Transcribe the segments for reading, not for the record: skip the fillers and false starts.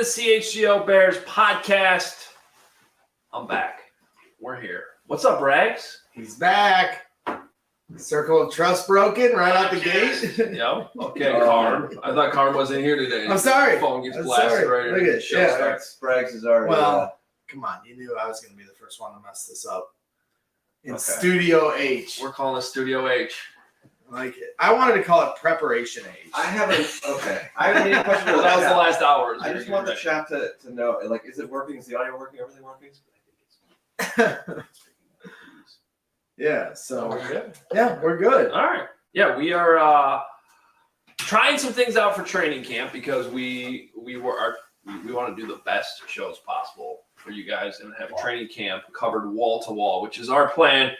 the CHGO Bears Podcast. I'm back. We're here. What's up, Rags? He's back. Circle of trust broken right out the gate. Yep. Okay, Carm. I thought Carm wasn't here today. I'm sorry. Phone gets I'm blasted sorry. right Look in at the it. show Yeah. starts. Braggs is already. Well, come on. You knew I was going to be the first one to mess this up. In Okay. Studio H. We're calling it Studio H. I like it. I wanted to call it Preparation H. I haven't. Okay. I haven't any question. Well, that was the last hour. I just want the chat to know. Like, is it working? Is the audio working? Everything working? Yeah. So we're good. Yeah, we're good. All right. Yeah, we are trying some things out for training camp because we want to do the best shows possible for you guys and have training camp covered wall to wall, which is our plan.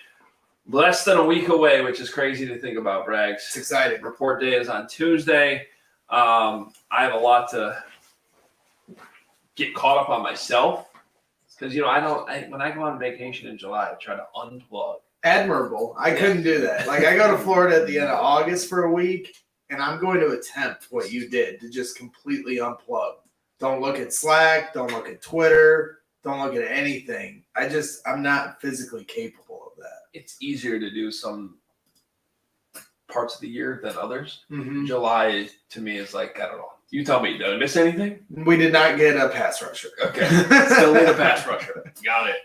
Less than a week away, which is crazy to think about, Braggs. It's exciting. Report day is on Tuesday. I have a lot to get caught up on myself because when I go on vacation in July, I try to unplug. Admirable. I couldn't do that. Like, I go to Florida at the end of August for a week, and I'm going to attempt what you did to just completely unplug. Don't look at Slack. Don't look at Twitter. Don't look at anything. I'm not physically capable of that. It's easier to do some parts of the year than others. Mm-hmm. July, to me, is like, I don't know. You tell me, did I miss anything? We did not get a pass rusher. Okay. Still need a pass rusher. Got it.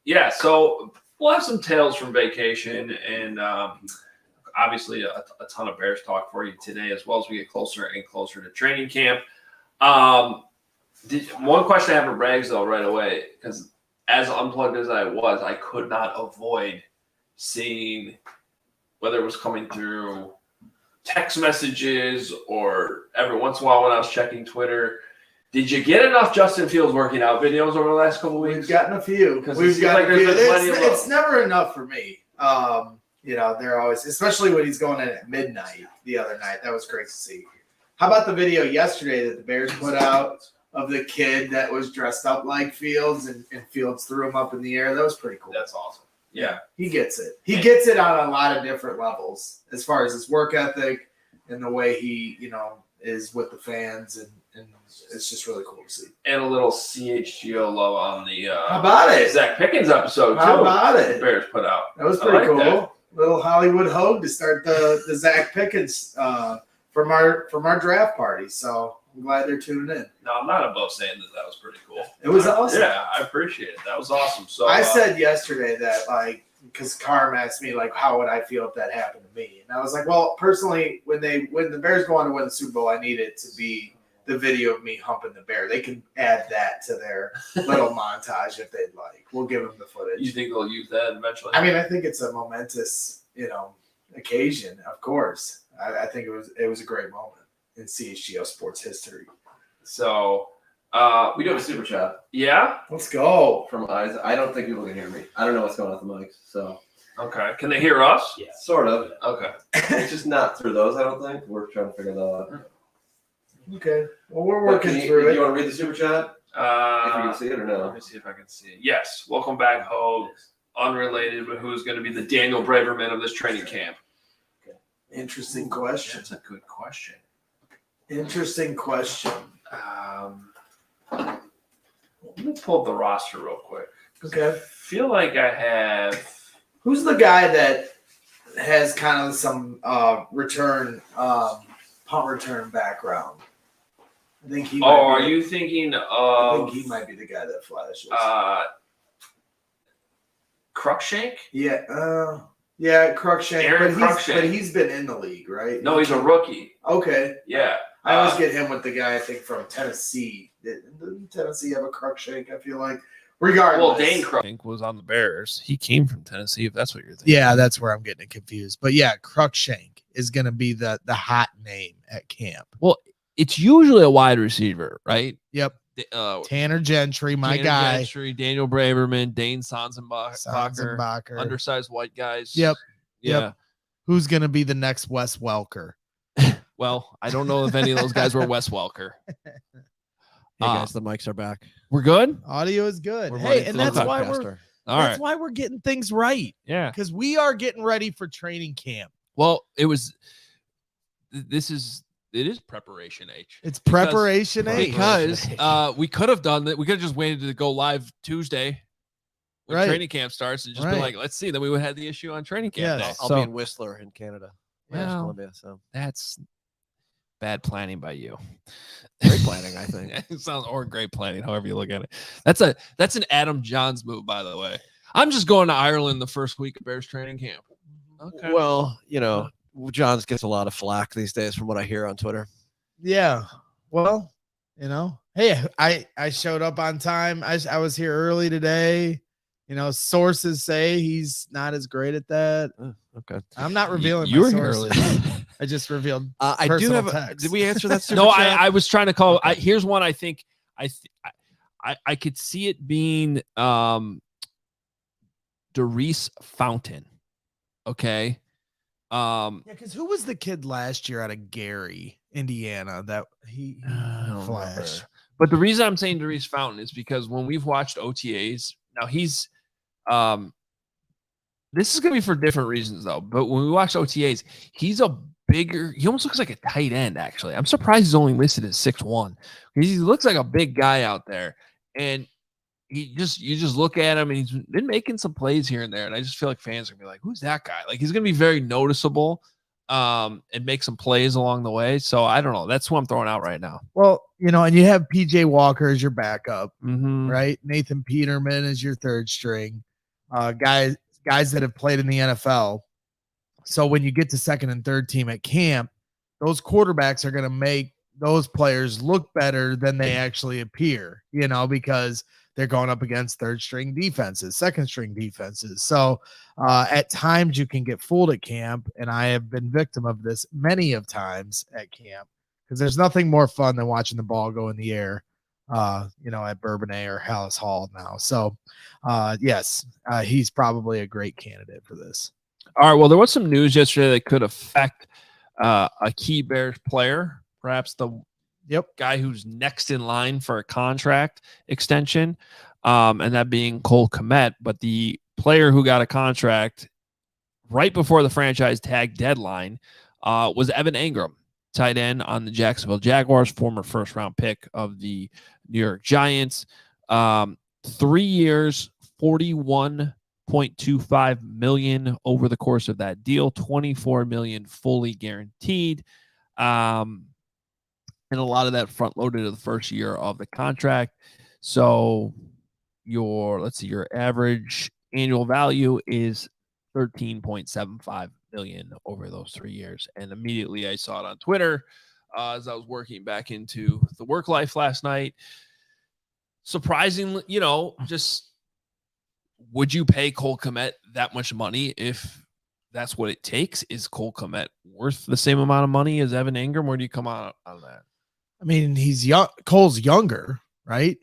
Yeah, so we'll have some tales from vacation and obviously a ton of Bears talk for you today as well as we get closer and closer to training camp. One question I have for Braggs, though, right away, because as unplugged as I was, I could not avoid seeing whether it was coming through text messages or every once in a while when I was checking Twitter. Did you get enough Justin Fields working out videos over the last couple of weeks? We've gotten a few. It's never enough for me. They're always, especially when he's going in at midnight the other night. That was great to see. How about the video yesterday that the Bears put out of the kid that was dressed up like Fields and Fields threw him up in the air? That was pretty cool. That's awesome. Yeah. He gets it. He gets it on a lot of different levels as far as his work ethic and the way he, is with the fans and it's just really cool to see. And a little CHGO love on the how about it? Zach Pickens episode too. How about it? The Bears put out. That was pretty cool. That. Little Hollywood Hoge to start the Zach Pickens from our draft party. So I'm glad they're tuning in. No, I'm not above saying that was pretty cool. It was awesome. Yeah, I appreciate it. That was awesome. So I said yesterday that because Carm asked me how would I feel if that happened to me, and I was like, well, personally, when the Bears go on to win the Super Bowl, I need it to be the video of me humping the bear. They can add that to their little montage if they'd like. We'll give them the footage. You think they'll use that eventually? I mean, I think it's a momentous, occasion. Of course, I think it was a great moment in CHGO sports history. So we do have a super chat. Yeah, let's go from Eyes. I don't think people can hear me. I don't know what's going on with the mics. So okay, can they hear us? Yeah, sort of. Okay, it's just not through those. I don't think we're trying to figure that out. Okay, well, we're working through it. Do you want to read the super chat? If you can see it or no? Let me see if I can see it. Yes, welcome back, Hoge. Unrelated, but who's going to be the Daniel Braverman of this training camp? Interesting question. That's a good question. Interesting question. Let me pull up the roster real quick. Okay. I feel like I have. Who's the guy that has kind of some punt return background? I think he. Are you thinking of? I think he might be the guy that flashes. Cruikshank? Yeah. Yeah, Cruikshank. Aaron Cruikshank. But he's been in the league, right? No, he's a rookie. Okay. Yeah. I always get him with the guy, I think, from Tennessee. Didn't Tennessee have a Cruikshank, I feel like? Regardless. Well, Dane Cruikshank was on the Bears. He came from Tennessee, if that's what you're thinking. Yeah, that's where I'm getting it confused. But yeah, Cruikshank is going to be the hot name at camp. Well, it's usually a wide receiver, right? Yep. Tanner Gentry, Tanner guy. Gentry, Daniel Braverman, Dane Sonsenbacher, undersized white guys. Yep. Yeah. Yep. Who's going to be the next Wes Welker? Well, I don't know if any of those guys were Wes Welker. Hey guys, the mics are back. We're good. Audio is good. We're hey, and that's why why we're getting things right. Yeah, because we are getting ready for training camp. Well, this is It is preparation H. It's preparation H. Because we could have done that. We could have just waited to go live Tuesday when training camp starts and just be like, let's see. Then we would have had the issue on training camp day. I'll be in Whistler in Canada. Columbia, so that's bad planning by you. Great planning, I think. It sounds or great planning, however you look at it. That's an Adam Johns move, by the way. I'm just going to Ireland the first week of Bears training camp. Okay. Well, Johns gets a lot of flack these days from what I hear on Twitter. Yeah. Well, hey, I showed up on time. I was here early today. Sources say he's not as great at that. Okay. I'm not revealing you my were sources. Here early. I just revealed. I do have. Did we answer that? No, I was trying to call. Okay. Here's one. I think I could see it being Darius Fountain. Okay. Because who was the kid last year out of Gary, Indiana, that he flashed? But the reason I'm saying Darius Fountain is because when we've watched OTAs, now he's this is gonna be for different reasons though. But when we watch OTAs, he almost looks like a tight end, actually. I'm surprised he's only listed as 6'1". He looks like a big guy out there. And you just look at him and he's been making some plays here and there. And I just feel like fans are gonna be like, who's that guy? Like he's gonna be very noticeable and make some plays along the way. So I don't know. That's who I'm throwing out right now. Well, and you have PJ Walker as your backup, mm-hmm. right? Nathan Peterman is your third string. Guys that have played in the NFL. So when you get to second and third team at camp, those quarterbacks are gonna make those players look better than they actually appear, because they're going up against third string defenses, second string defenses. So at times you can get fooled at camp. And I have been victim of this many of times at camp because there's nothing more fun than watching the ball go in the air, at Bourbonnais or Hallis Hall now. So yes, he's probably a great candidate for this. All right. Well, there was some news yesterday that could affect a key Bears player, perhaps the guy who's next in line for a contract extension, and that being Cole Kmet. But the player who got a contract right before the franchise tag deadline was Evan Engram, tight end on the Jacksonville Jaguars, former first-round pick of the New York Giants. 3 years, $41.25 million over the course of that deal, $24 million fully guaranteed. And a lot of that front loaded to the first year of the contract. So your average annual value is $13.75 million over those 3 years. And immediately I saw it on Twitter as I was working back into the work life last night. Surprisingly, just would you pay Cole Kmet that much money if that's what it takes? Is Cole Kmet worth the same amount of money as Evan Engram? Where do you come out on that? I mean, he's young. Cole's younger, right?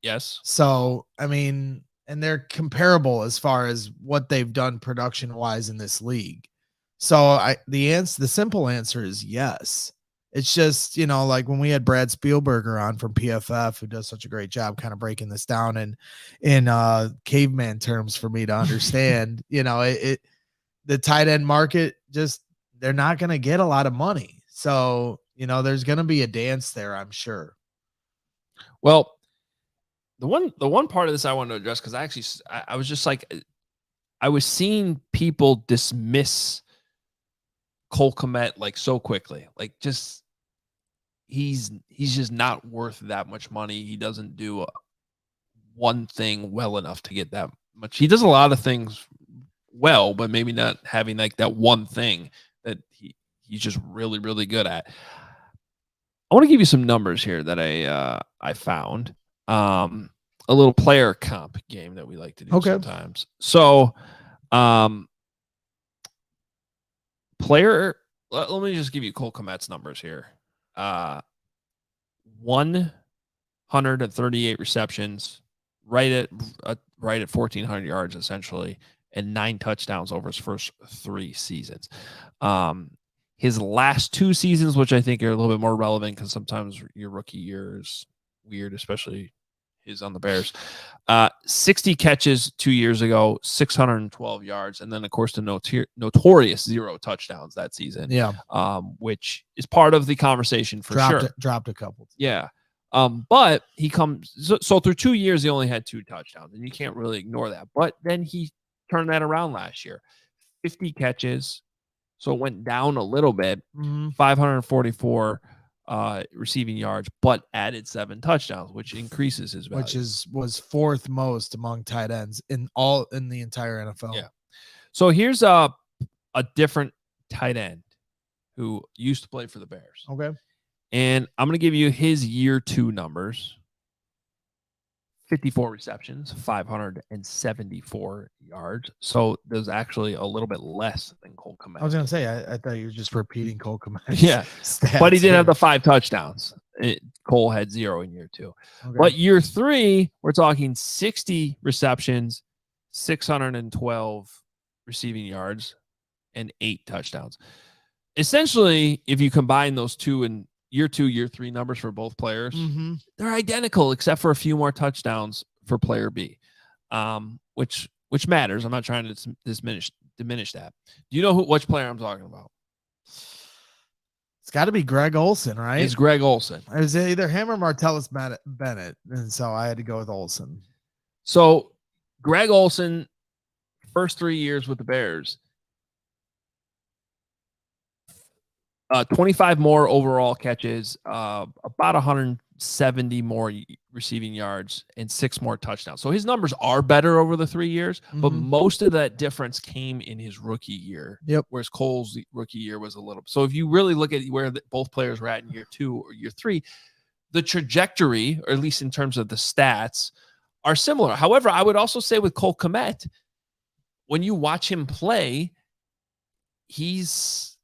Yes. So, and they're comparable as far as what they've done production wise in this league. So the simple answer is yes. It's just, like when we had Brad Spielberger on from PFF, who does such a great job kind of breaking this down in caveman terms for me to understand, the tight end market, just, they're not going to get a lot of money. So, there's going to be a dance there, I'm sure. Well, the one part of this I want to address, because I was just like, I was seeing people dismiss Cole Kmet like so quickly. Like, just he's just not worth that much money. He doesn't do one thing well enough to get that much. He does a lot of things well, but maybe not having like that one thing that he's just really, really good at. I want to give you some numbers here that I found. A little player comp game that we like to do sometimes. So, let me just give you Cole Kmet's numbers here. 138 receptions, right at 1,400 yards essentially, and 9 touchdowns over his first 3 seasons. His last 2 seasons, which I think are a little bit more relevant because sometimes your rookie year is weird, especially is on the Bears. 60 catches 2 years ago, 612 yards, and then of course the notorious 0 touchdowns that season. Yeah, which is part of the conversation for sure. Dropped a couple. Yeah. But he comes so through 2 years he only had 2 touchdowns, and you can't really ignore that. But then he turned that around last year. 50 catches, so it went down a little bit. 544 receiving yards, but added 7 touchdowns, which increases his value. Which was 4th most among tight ends in the entire NFL. Yeah. So here's a different tight end who used to play for the Bears. Okay. And I'm going to give you his year 2 numbers. 54 receptions, 574 yards. So there's actually a little bit less than Cole Kmet. I was going to say, I thought you were just repeating Cole Kmet. Yeah. But he did have the 5 touchdowns. Cole had 0 in year 2. Okay. But year 3, we're talking 60 receptions, 612 receiving yards, and 8 touchdowns. Essentially, if you combine those two in year 2, year 3 numbers for both players, they're identical except for a few more touchdowns for player B, which matters. I'm not trying to diminish that. Do you know which player I'm talking about? It's got to be Greg Olsen, right? It's Greg Olsen. It was either him or Martellus Bennett, and so I had to go with Olsen. So Greg Olsen, first 3 years with the Bears, 25 more overall catches, about 170 more receiving yards, and 6 more touchdowns. So his numbers are better over the 3 years, but most of that difference came in his rookie year. Yep. Whereas Cole's rookie year was a little. So if you really look at where both players were at in year 2 or year 3, the trajectory, or at least in terms of the stats, are similar. However, I would also say with Cole Kmet, when you watch him play, he's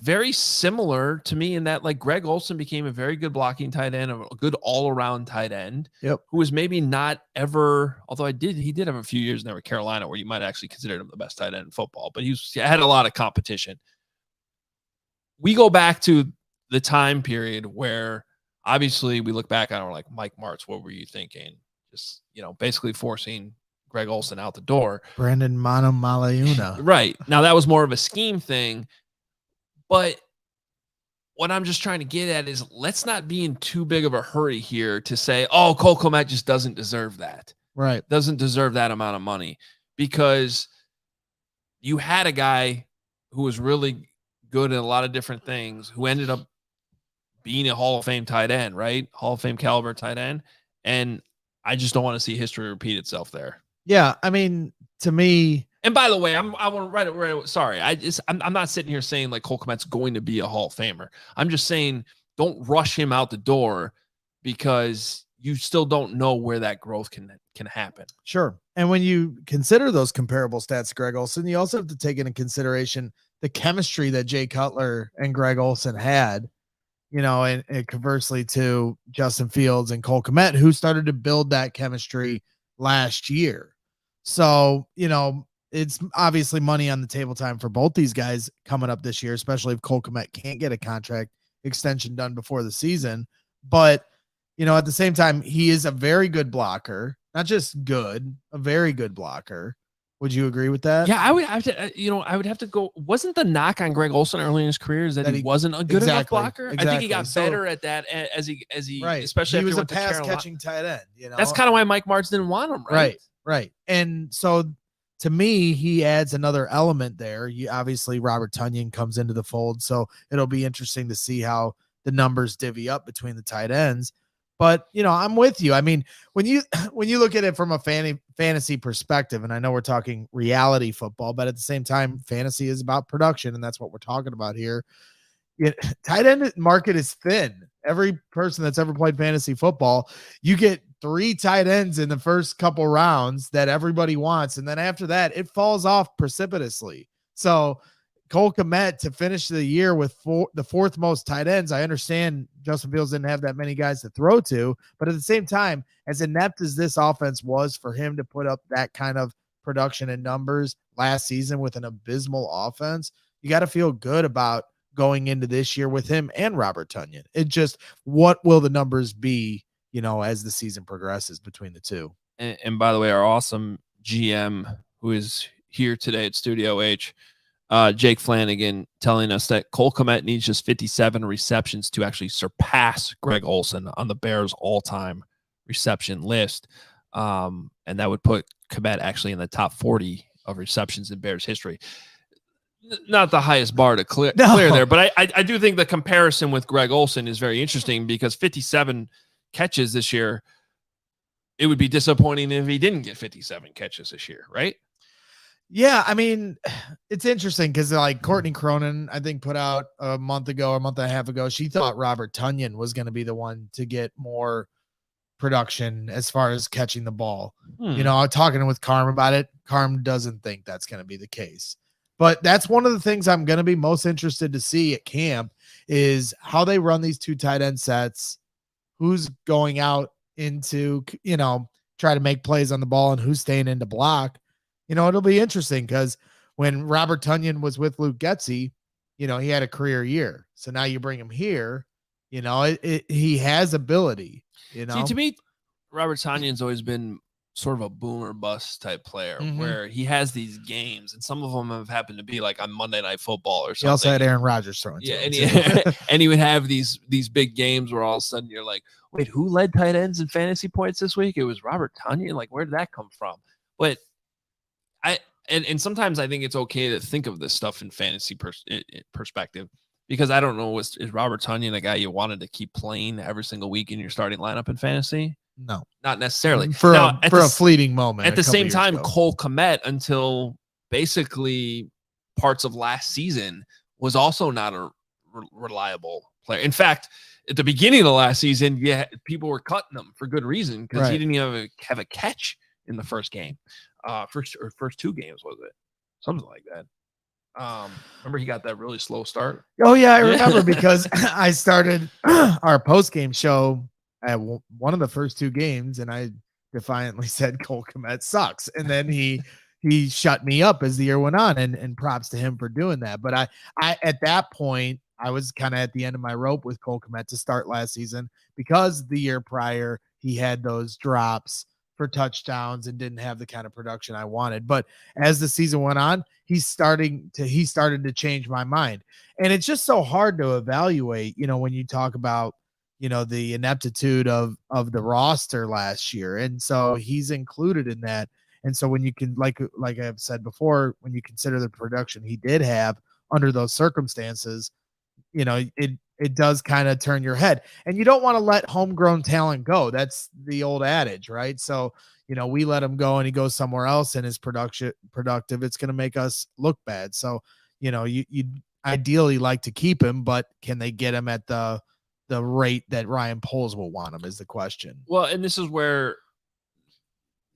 very similar to me in that, like, Greg Olsen became a very good blocking tight end, a good all-around tight end. Yep. Who was maybe not ever, although he did have a few years in there with Carolina where you might actually consider him the best tight end in football, but he had a lot of competition. We go back to the time period where obviously we look back on it, we're like, Mike Martz, what were you thinking? Just, basically forcing Greg Olsen out the door. Brandon Malayuna. Right. Now that was more of a scheme thing. But what I'm just trying to get at is, let's not be in too big of a hurry here to say, oh, Cole Kmet just doesn't deserve that. Right. Doesn't deserve that amount of money, because you had a guy who was really good at a lot of different things, who ended up being a Hall of Fame tight end, right? Hall of Fame caliber tight end. And I just don't want to see history repeat itself there. Yeah. I mean, to me, and by the way, I'm not sitting here saying like Cole Kmet's going to be a Hall of Famer. I'm just saying, don't rush him out the door, because you still don't know where that growth can happen. Sure. And when you consider those comparable stats, Greg Olsen, you also have to take into consideration the chemistry that Jay Cutler and Greg Olsen had, and conversely to Justin Fields and Cole Kmet, who started to build that chemistry last year. So, it's obviously money on the table time for both these guys coming up this year, especially if Cole Kmet can't get a contract extension done before the season. But, at the same time, he is a very good blocker, not just good, a very good blocker. Would you agree with that? Yeah, I would have to, I would have to go. Wasn't the knock on Greg Olsen early in his career is that he wasn't a good enough blocker? Exactly. I think he got better at that as he, right. Especially he after was he a pass catching tight end. That's kind of why Mike Martz didn't want him, right? Right. And so, to me, he adds another element there. Obviously, Robert Tonyan comes into the fold, so it'll be interesting to see how the numbers divvy up between the tight ends. But, I'm with you. I mean, when you look at it from a fantasy perspective, and I know we're talking reality football, but at the same time, fantasy is about production, and that's what we're talking about here. Tight end market is thin. Every person that's ever played fantasy football, you get 3 tight ends in the first couple rounds that everybody wants. And then after that, it falls off precipitously. So Cole Kmet to finish the year with the 4th most tight ends. I understand Justin Fields didn't have that many guys to throw to, but at the same time, as inept as this offense was, for him to put up that kind of production and numbers last season with an abysmal offense, you got to feel good about going into this year with him and Robert Tonyan. It just, what will the numbers be, as the season progresses between the two. And by the way, our awesome GM who is here today at Studio H, Jake Flanagan, telling us that Cole Kmet needs just 57 receptions to actually surpass Greg Olsen on the Bears all-time reception list. And that would put Kmet actually in the top 40 of receptions in Bears history. Not the highest bar to clear there, but I do think the comparison with Greg Olsen is very interesting because 57 catches this year, it would be disappointing if he didn't get 57 catches this year, right? Yeah, I mean, it's interesting because like Courtney Cronin, I think, put out a month and a half ago, she thought Robert Tonyan was going to be the one to get more production as far as catching the ball. Talking with Carm about it, Carm doesn't think that's going to be the case. But that's one of the things I'm going to be most interested to see at camp is how they run these two tight end sets, who's going out into, try to make plays on the ball and who's staying in to block. It'll be interesting because when Robert Tonyan was with Luke Getsy, he had a career year. So now you bring him here, he has ability, See, to me, Robert Tonyan's always been sort of a boomer bust type player where he has these games and some of them have happened to be like on Monday Night Football or something. He also had Aaron Rodgers throwing. Yeah. And he would have these big games where all of a sudden you're like, wait, who led tight ends in fantasy points this week? It was Robert Tonyan. Like, where did that come from? But and sometimes I think it's okay to think of this stuff in fantasy perspective because I don't know, is Robert Tonyan a guy you wanted to keep playing every single week in your starting lineup in fantasy? No, not necessarily. For a fleeting moment. At the same time, Cole Kmet, until basically parts of last season, was also not a reliable player. In fact, at the beginning of last season, people were cutting him for good reason because he didn't even have a catch in the first game. First two games, was it? Something like that. Remember he got that really slow start? Oh, yeah, I remember because I started our post-game show at one of the first two games, and I defiantly said Cole Kmet sucks. And then he shut me up as the year went on, and props to him for doing that. But I at that point, I was kind of at the end of my rope with Cole Kmet to start last season because the year prior he had those drops for touchdowns and didn't have the kind of production I wanted. But as the season went on, he started to change my mind. And it's just so hard to evaluate, when you talk about, the ineptitude of the roster last year. And so he's included in that. And so when you can, like I've said before, when you consider the production he did have under those circumstances, it does kind of turn your head, and you don't want to let homegrown talent go. That's the old adage, right? So, we let him go and he goes somewhere else and is productive. It's going to make us look bad. So, you ideally like to keep him, but can they get him at the rate that Ryan Poles will want him is the question. Well, and this is where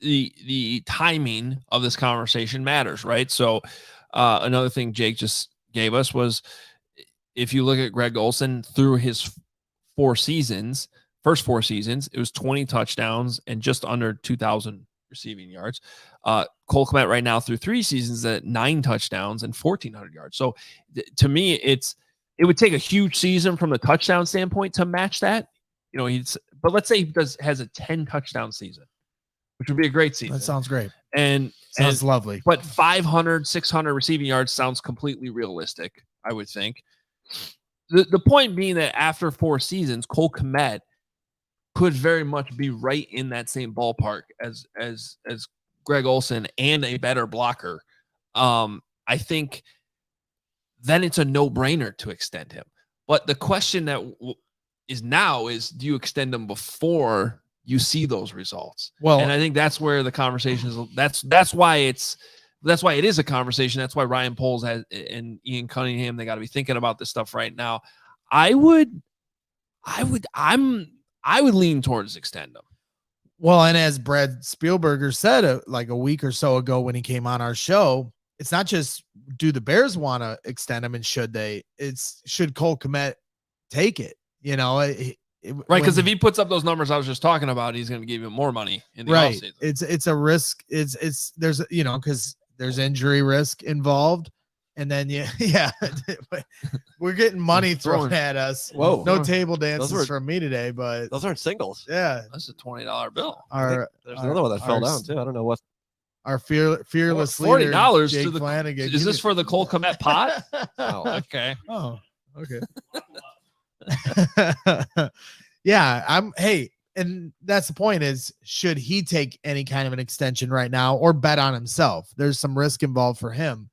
the timing of this conversation matters, right? So, another thing Jake just gave us was, if you look at Greg Olsen through his first 4 seasons, it was 20 touchdowns and just under 2,000 receiving yards. Cole Kmet right now through 3 seasons at 9 touchdowns and 1,400 yards. So to me, it would take a huge season from the touchdown standpoint to match that. But let's say he has a 10 touchdown season, which would be a great season. That sounds great. And sounds lovely. But 500, 600 receiving yards sounds completely realistic, I would think. The point being that after 4 seasons, Cole Kmet could very much be right in that same ballpark as Greg Olsen and a better blocker. I think then it's a no-brainer to extend him. But the question that is now is, do you extend him before you see those results? Well, and I think that's where the conversation is. That's why it is a conversation. That's why Ryan Poles and Ian Cunningham, they got to be thinking about this stuff right now. I would lean towards extend them. Well, and as Brad Spielberger said like a week or so ago when he came on our show, it's not just do the Bears want to extend him and should they? It's should Cole Kmet take it? Right, because if he puts up those numbers I was just talking about, he's going to give you more money in the right. offseason. It's a risk. It's there's because there's injury risk involved. And then yeah, we're getting money thrown at us. Whoa. No table dances were- from me today, but Those aren't singles. yeah, That's a $20 bill. There's another one that fell down too. I don't know what. Our fearless $40 leader, to Jake the. Flanagan. Is this for the Cole Kmet pot? Oh. Okay. Oh, okay. Yeah, hey, and that's the point is, should he take any kind of an extension right now or bet on himself? There's some risk involved for him.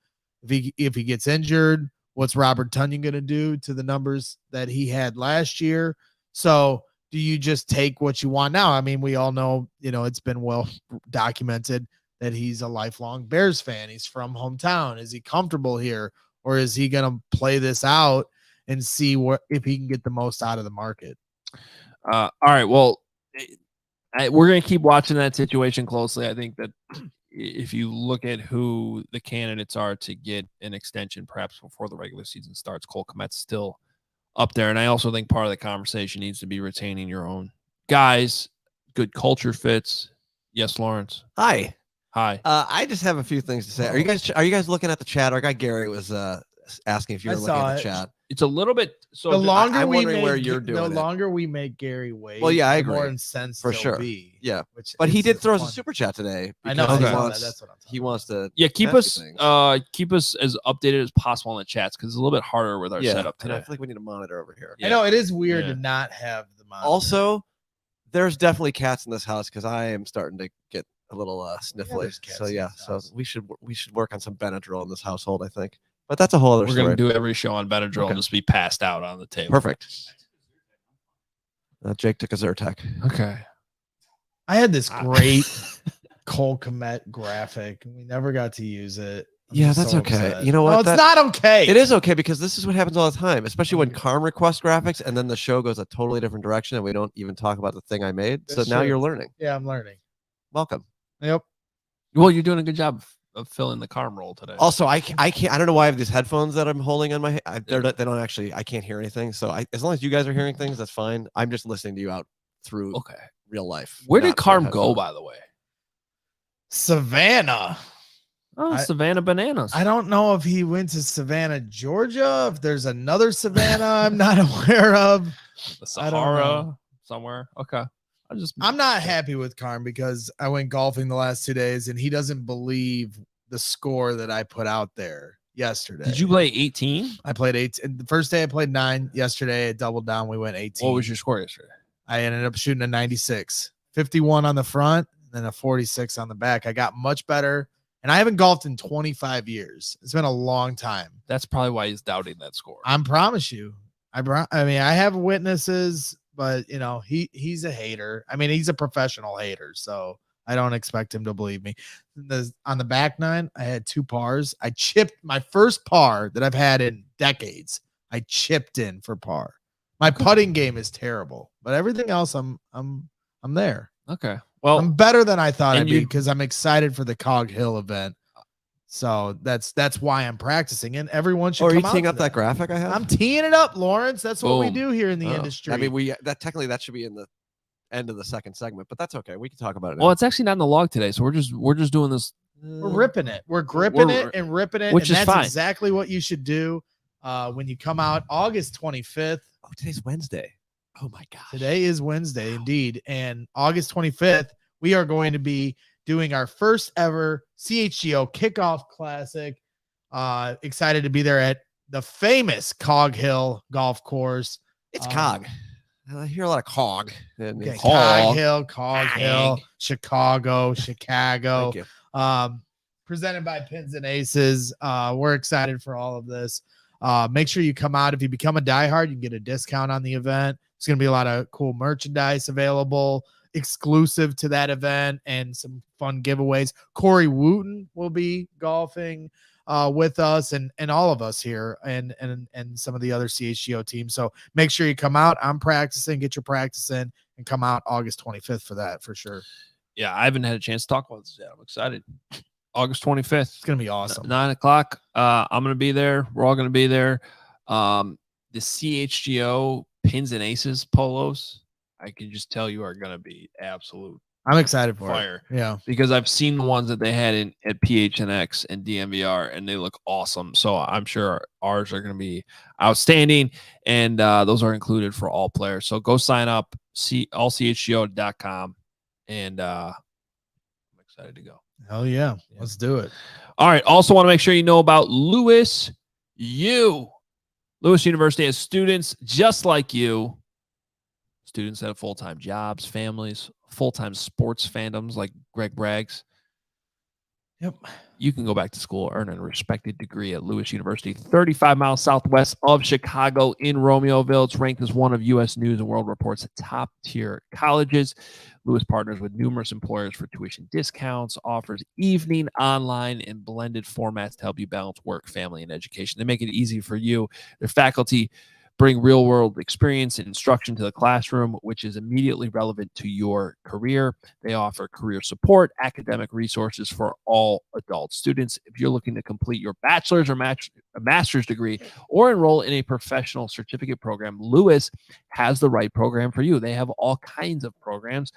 If he gets injured, what's Robert Tonyan going to do to the numbers that he had last year? So do you just take what you want now? I mean, we all know, it's been well documented that he's a lifelong Bears fan. He's from hometown. Is he comfortable here, or is he going to play this out and see if he can get the most out of the market? All right. Well, we're going to keep watching that situation closely. I think that if you look at who the candidates are to get an extension, perhaps before the regular season starts, Cole Kmet's still up there. And I also think part of the conversation needs to be retaining your own guys, good culture fits. Yes, Lawrence. Hi. I just have a few things to say. Are you guys looking at the chat? Our guy Gary was asking if you were looking at the chat. It's a little bit. So the longer I'm we wondering make, where you're doing the longer we make Gary wait. Well, yeah, I the more agree. incensed For he'll sure. be. Yeah. But he did throw us a super chat today. I know. because Okay. That's what I'm talking he wants to. keep ask us you things. keep us as updated as possible in the chats because it's a little bit harder with our setup and I today. feel like we need a monitor over here. I know it is weird Yeah. to not have the monitor. Also, there's definitely cats in this house because I am starting to get a little sniffly. there's cats So in yeah, this so house. we should work on some Benadryl in this household, I think. But that's a whole other We're story. going to do every show on Benadryl Okay. and just be passed out on the table. Perfect. Jake took a Zyrtec. Okay. I had this great Cole Kmet graphic. We never got to use it. I'm Yeah, just that's so okay. upset. You know No, what? it's not okay. It is okay because this is what happens all the time, especially when Carm requests graphics and then the show goes a totally different direction and we don't even talk about the thing I made. That's so now true. you're learning. Yeah, I'm learning. Welcome. Yep. Well, you're doing a good job of filling the Carm role today. Also, I can't. I don't know why I have these headphones that I'm holding on my head. They don't actually. I can't hear anything. So as long as you guys are hearing things, that's fine. I'm just listening to you out through Okay. real life. Where did not through Carm go, headphones. by the way? Savannah. Oh, I- Savannah Bananas. I don't know if he went to Savannah, Georgia. If there's another Savannah I'm not aware of. The I don't Sahara know. somewhere. Okay. I'm not happy with Carm because I went golfing the last 2 days and he doesn't believe the score that I put out there yesterday. Did you play 18? I played 8. The first day I played 9. Yesterday I doubled down. We went 18. What was your score yesterday? I ended up shooting a 96, 51 on the front, and then a 46 on the back. I got much better, and I haven't golfed in 25 years. It's been a long time. That's probably why he's doubting that score. I promise you. I mean, I have witnesses, but he's a hater. I mean, he's a professional hater, so I don't expect him to believe me. On the back 9, I had 2 pars. I chipped my first par that I've had in decades. I chipped in for par. My putting game is terrible, but everything else I'm there. Okay. Well, I'm better than I thought and I'd be you- because I'm excited for the Cog Hill event. So that's why I'm practicing, and everyone should. Or are you come out teeing to up that graphic I have? I'm teeing it up, Lawrence. That's what we Boom. do here in the Oh. industry. I mean, that should be in the end of the second segment, but that's okay. We can talk about it. well, now. it's actually not in the log today, so we're just doing this. we're ripping it. We're gripping We're- it and ripping it, which and is that's fine. exactly what you should do when you come out August 25th. Oh, today's Wednesday. Oh my god. Today is Wednesday, indeed, and August 25th we are going to be doing our first ever CHGO Kickoff Classic. Excited to be there at the famous Cog Hill Golf Course. It's Cog. I hear a lot of Cog. And Okay, it's- Cog Hill, Chicago. Thank you. Presented by Pins and Aces. We're excited for all of this. Make sure you come out. If you become a diehard, you can get a discount on the event. There's going to be a lot of cool merchandise available exclusive to that event and some fun giveaways. Corey Wooten will be golfing with us and all of us here and some of the other CHGO teams. So make sure you come out. I'm practicing, get your practice in, and come out August 25th for that for sure. Yeah, I haven't had a chance to talk about this yet. I'm excited. August 25th. It's going to be awesome. 9 o'clock. I'm going to be there. We're all going to be there. The CHGO Pins and Aces polos, I can just tell you are going to be absolute. I'm excited for fire. it. Yeah. Because I've seen the ones that they had at PHNX and DMVR, and they look awesome. So I'm sure ours are going to be outstanding, and those are included for all players. So go sign up, allchgo.com, and I'm excited to go. Hell yeah. Let's do it. All right. Also want to make sure you know about Lewis U. Lewis University has students just like you. Students that have full-time jobs, families, full-time sports fandoms like Greg Bragg's. Yep. You can go back to school, earn a respected degree at Lewis University, 35 miles southwest of Chicago in Romeoville. It's ranked as one of U.S. News and World Report's top-tier colleges. Lewis partners with numerous employers for tuition discounts, offers evening, online, and blended formats to help you balance work, family, and education. They make it easy for you. Their faculty bring real-world experience and instruction to the classroom, which is immediately relevant to your career. They offer career support, academic resources for all adult students. If you're looking to complete your bachelor's or master's degree or enroll in a professional certificate program, Lewis has the right program for you. They have all kinds of programs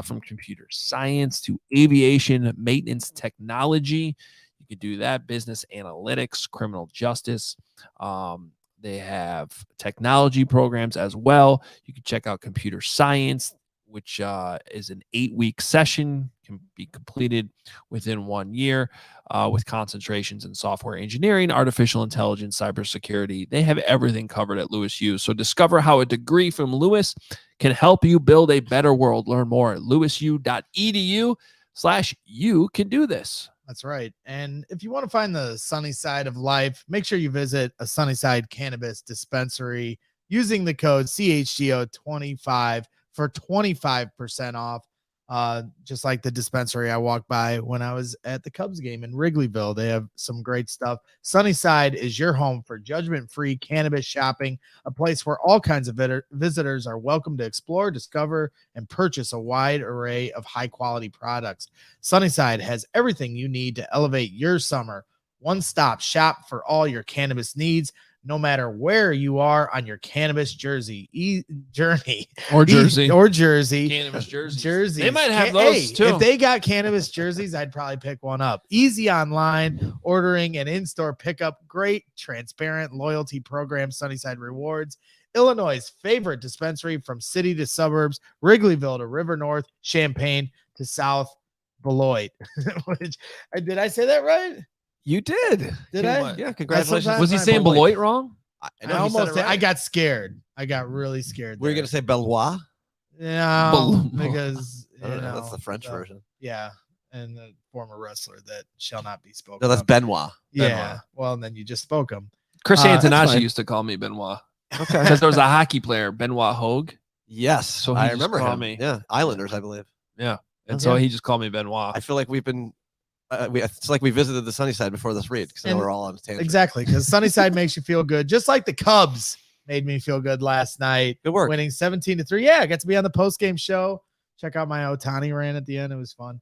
from computer science to aviation, maintenance technology. You could do that, business analytics, criminal justice. They have technology programs as well. You can check out computer science, which is an 8-week session, can be completed within 1 year with concentrations in software engineering, artificial intelligence, cybersecurity. They have everything covered at Lewis U. So discover how a degree from Lewis can help you build a better world. Learn more at lewisu.edu/you can do this. That's right. And if you want to find the sunny side of life, make sure you visit a Sunnyside Cannabis Dispensary using the code CHGO25 for 25% off. Just like the dispensary I walked by when I was at the Cubs game in Wrigleyville. They have some great stuff. Sunnyside is your home for judgment-free cannabis shopping, a place where all kinds of visitors are welcome to explore, discover, and purchase a wide array of high-quality products. Sunnyside has everything you need to elevate your summer. One-stop shop for all your cannabis needs, no matter where you are on your cannabis journey. Jersey. Cannabis jerseys. They might have those too. If they got cannabis jerseys, I'd probably pick one up. Easy online ordering and in-store pickup. Great, transparent loyalty program, Sunnyside Rewards. Illinois' favorite dispensary from city to suburbs, Wrigleyville to River North, Champaign to South Beloit. Did I say that right? You did. Did I? Yeah, congratulations. Was he saying Beloit wrong? I got scared. I got really scared. Were you going to say Beloit? Yeah, because that's the French version. Yeah, and the former wrestler that shall not be spoken. No, that's of. Benoit. Yeah. Well, and then you just spoke him. Chris Antonacci used to call me Benoit. Okay. Because there was a hockey player, Benoit Hoge. Yes. So he I just remember called him. me. Yeah. Islanders, I believe. Yeah. And so he just called me Benoit. I feel like we've been it's like we visited the Sunnyside before this read because we're all on a tangent. Exactly, because Sunnyside makes you feel good, just like the Cubs made me feel good last night. Good work. Winning 17-3. Yeah, I got to be on the post-game show. Check out my Ohtani rant at the end. It was fun.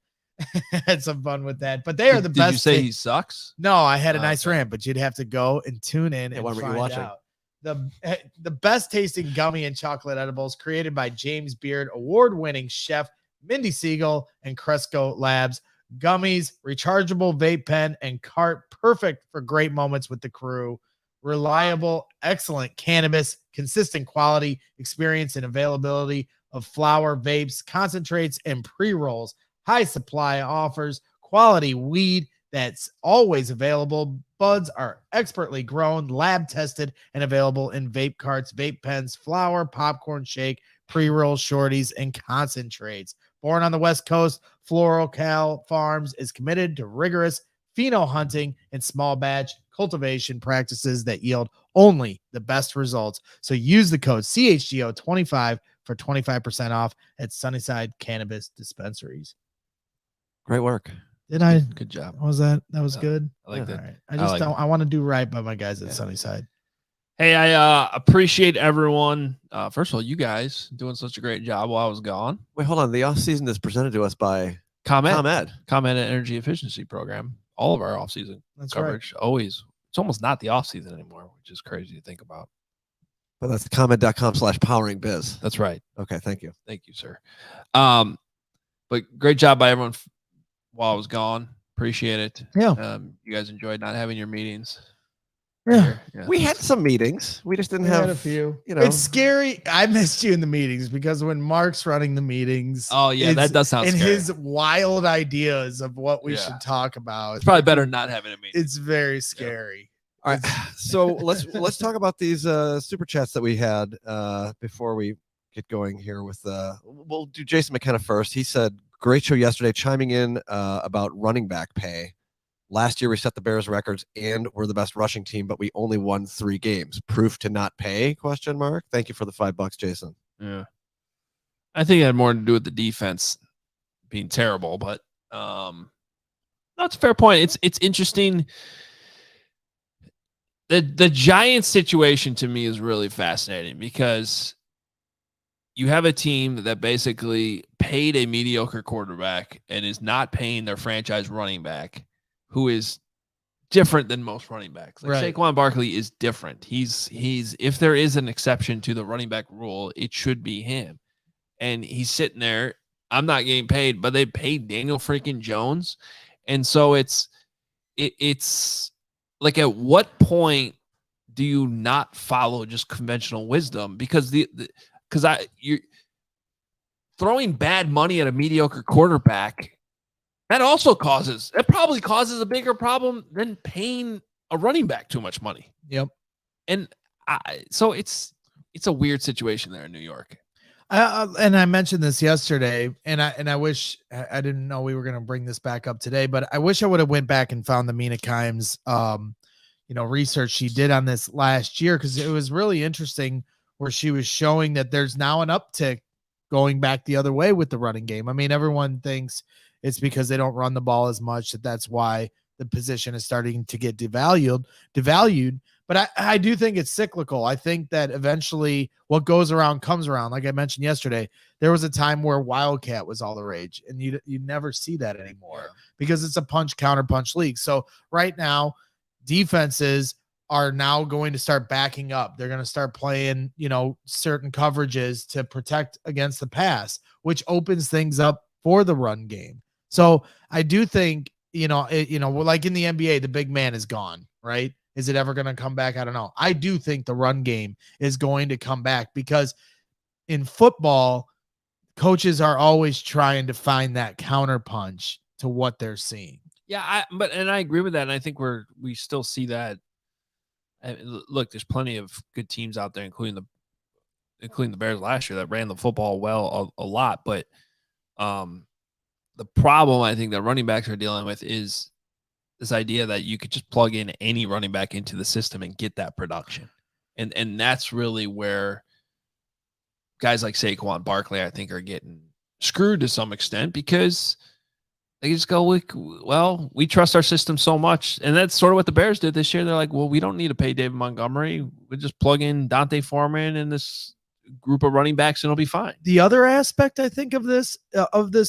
Had some fun with that. But they are the best. Did you say he sucks? No, I had a nice rant, but you'd have to go and tune in and find out. The best tasting gummy and chocolate edibles created by James Beard, award-winning chef Mindy Siegel and Cresco Labs. Gummies, rechargeable vape pen, and cart, perfect for great moments with the crew. Reliable, excellent cannabis, consistent quality, experience, and availability of flower, vapes, concentrates, and pre-rolls. High supply offers quality weed that's always available. Buds are expertly grown, lab tested, and available in vape carts, vape pens, flower, popcorn shake, pre-roll shorties, and concentrates. Born on the West Coast, Floral Cal Farms is committed to rigorous pheno hunting and small batch cultivation practices that yield only the best results. So use the code CHGO25 for 25% off at Sunnyside Cannabis Dispensaries. Great work. Did I? Good job. Was that was good? I like that. All right. I want to do right by my guys at Sunnyside. Hey, I appreciate everyone. First of all, you guys doing such a great job while I was gone. Wait, hold on. The off season is presented to us by ComEd Energy Efficiency Program. All of our off-season coverage. Right. Always. It's almost not the off-season anymore, which is crazy to think about. But that's ComEd.com/powering biz. That's right. Okay, thank you. Thank you, sir. But great job by everyone while I was gone. Appreciate it. Yeah. You guys enjoyed not having your meetings. Yeah. We had some meetings. We just didn't have a few. You know, It's scary. I missed you in the meetings because when Mark's running the meetings, Oh yeah, that does sound and scary. his wild ideas of what we Yeah. should talk about. It's probably better not having a meeting. It's very scary. all right. So let's talk about these super chats that we had before we get going here with we'll do Jason McKenna first. He said, great show yesterday, chiming in about running back pay. Last year we set the Bears records and we're the best rushing team, but we only won 3 games. Proof to not pay? ? Thank you for the $5, Jason. Yeah. I think it had more to do with the defense being terrible, but that's a fair point. It's interesting. The Giants situation to me is really fascinating because you have a team that basically paid a mediocre quarterback and is not paying their franchise running back, who is different than most running backs. Like Right. Saquon Barkley is different. He's if there is an exception to the running back rule, it should be him. And he's sitting there. I'm not getting paid, but they paid Daniel freaking Jones. And so it's like, at what point do you not follow just conventional wisdom? Because you're throwing bad money at a mediocre quarterback. That probably causes a bigger problem than paying a running back too much money. Yep. And so it's a weird situation there in New York. And I mentioned this yesterday, and I wish I didn't know we were going to bring this back up today, but I wish I would have went back and found the Mina Kimes, research she did on this last year, because it was really interesting where she was showing that there's now an uptick going back the other way with the running game. I mean, everyone thinks it's because they don't run the ball as much that's why the position is starting to get devalued. But I do think it's cyclical. I think that eventually what goes around comes around. Like I mentioned yesterday, there was a time where Wildcat was all the rage, and you never see that anymore because it's a punch, counter punch league. So right now, defenses are now going to start backing up. They're going to start playing, certain coverages to protect against the pass, which opens things up for the run game. So I do think, like in the NBA, the big man is gone, right? Is it ever going to come back? I don't know. I do think the run game is going to come back because in football, coaches are always trying to find that counter punch to what they're seeing. Yeah, I agree with that, and I think we still see that. Look, there's plenty of good teams out there, including the Bears last year, that ran the football well a lot. But the problem I think that running backs are dealing with is this idea that you could just plug in any running back into the system and get that production. And that's really where guys like Saquon Barkley, I think, are getting screwed to some extent because they just go, we trust our system so much. And that's sort of what the Bears did this year. They're like, well, we don't need to pay David Montgomery. We'll just plug in Dante Foreman and this group of running backs and it'll be fine. The other aspect I think of this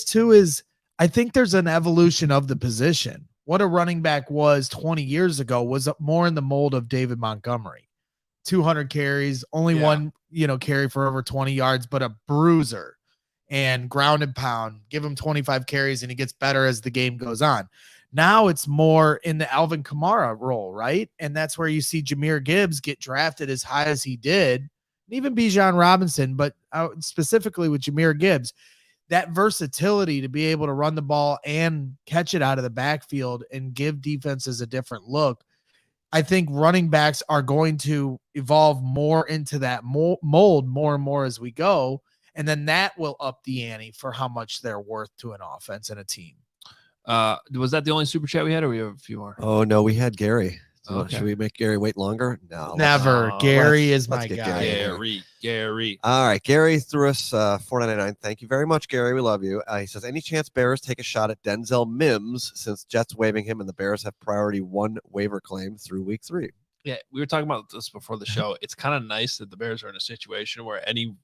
too is I think there's an evolution of the position. What a running back was 20 years ago was more in the mold of David Montgomery. 200 carries, only one, carry for over 20 yards, but a bruiser and ground and pound. Give him 25 carries and he gets better as the game goes on. Now it's more in the Alvin Kamara role, right? And that's where you see Jahmyr Gibbs get drafted as high as he did, and even Bijan Robinson, but specifically with Jahmyr Gibbs. That versatility to be able to run the ball and catch it out of the backfield and give defenses a different look. I think running backs are going to evolve more into that mold more and more as we go. And then that will up the ante for how much they're worth to an offense and a team. Was that the only super chat we had, or we have a few more? Oh, no, we had Gary. So Okay. Should we make Gary wait longer? No. Never. Gary is let's my get guy. Gary. All right. Gary threw us $4.99. Thank you very much, Gary. We love you. He says, any chance Bears take a shot at Denzel Mims since Jets waiving him and the Bears have priority 1 waiver claim through week 3? Yeah, we were talking about this before the show. It's kind of nice that the Bears are in a situation where any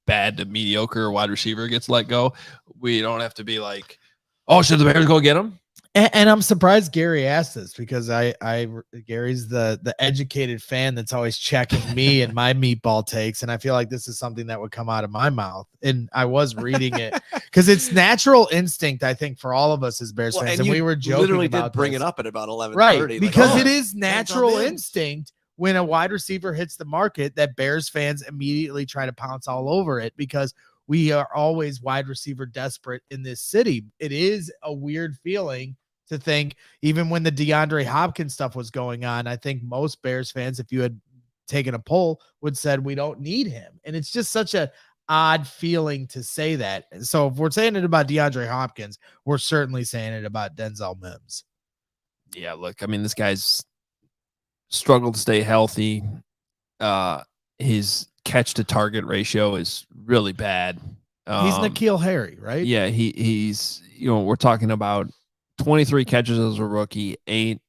bad to mediocre wide receiver gets let go. We don't have to be like, oh, should the Bears go get him? And I'm surprised Gary asked this because Gary's the educated fan that's always checking me and my meatball takes, and I feel like this is something that would come out of my mouth. And I was reading it because it's natural instinct, I think, for all of us as Bears fans. And we were joking literally about did bring this. it up at about 11:30, right? Because like, it is natural instinct when a wide receiver hits the market that Bears fans immediately try to pounce all over it because we are always wide receiver desperate in this city. It is a weird feeling to think, even when the DeAndre Hopkins stuff was going on, I think most Bears fans, if you had taken a poll, would said we don't need him. And it's just such a odd feeling to say that. And so if we're saying it about DeAndre Hopkins, we're certainly saying it about Denzel Mims. Yeah, look, I mean, this guy's struggled to stay healthy. His catch to target ratio is really bad. He's N'Keal Harry, right? Yeah, he's, we're talking about 23 catches as a rookie, 8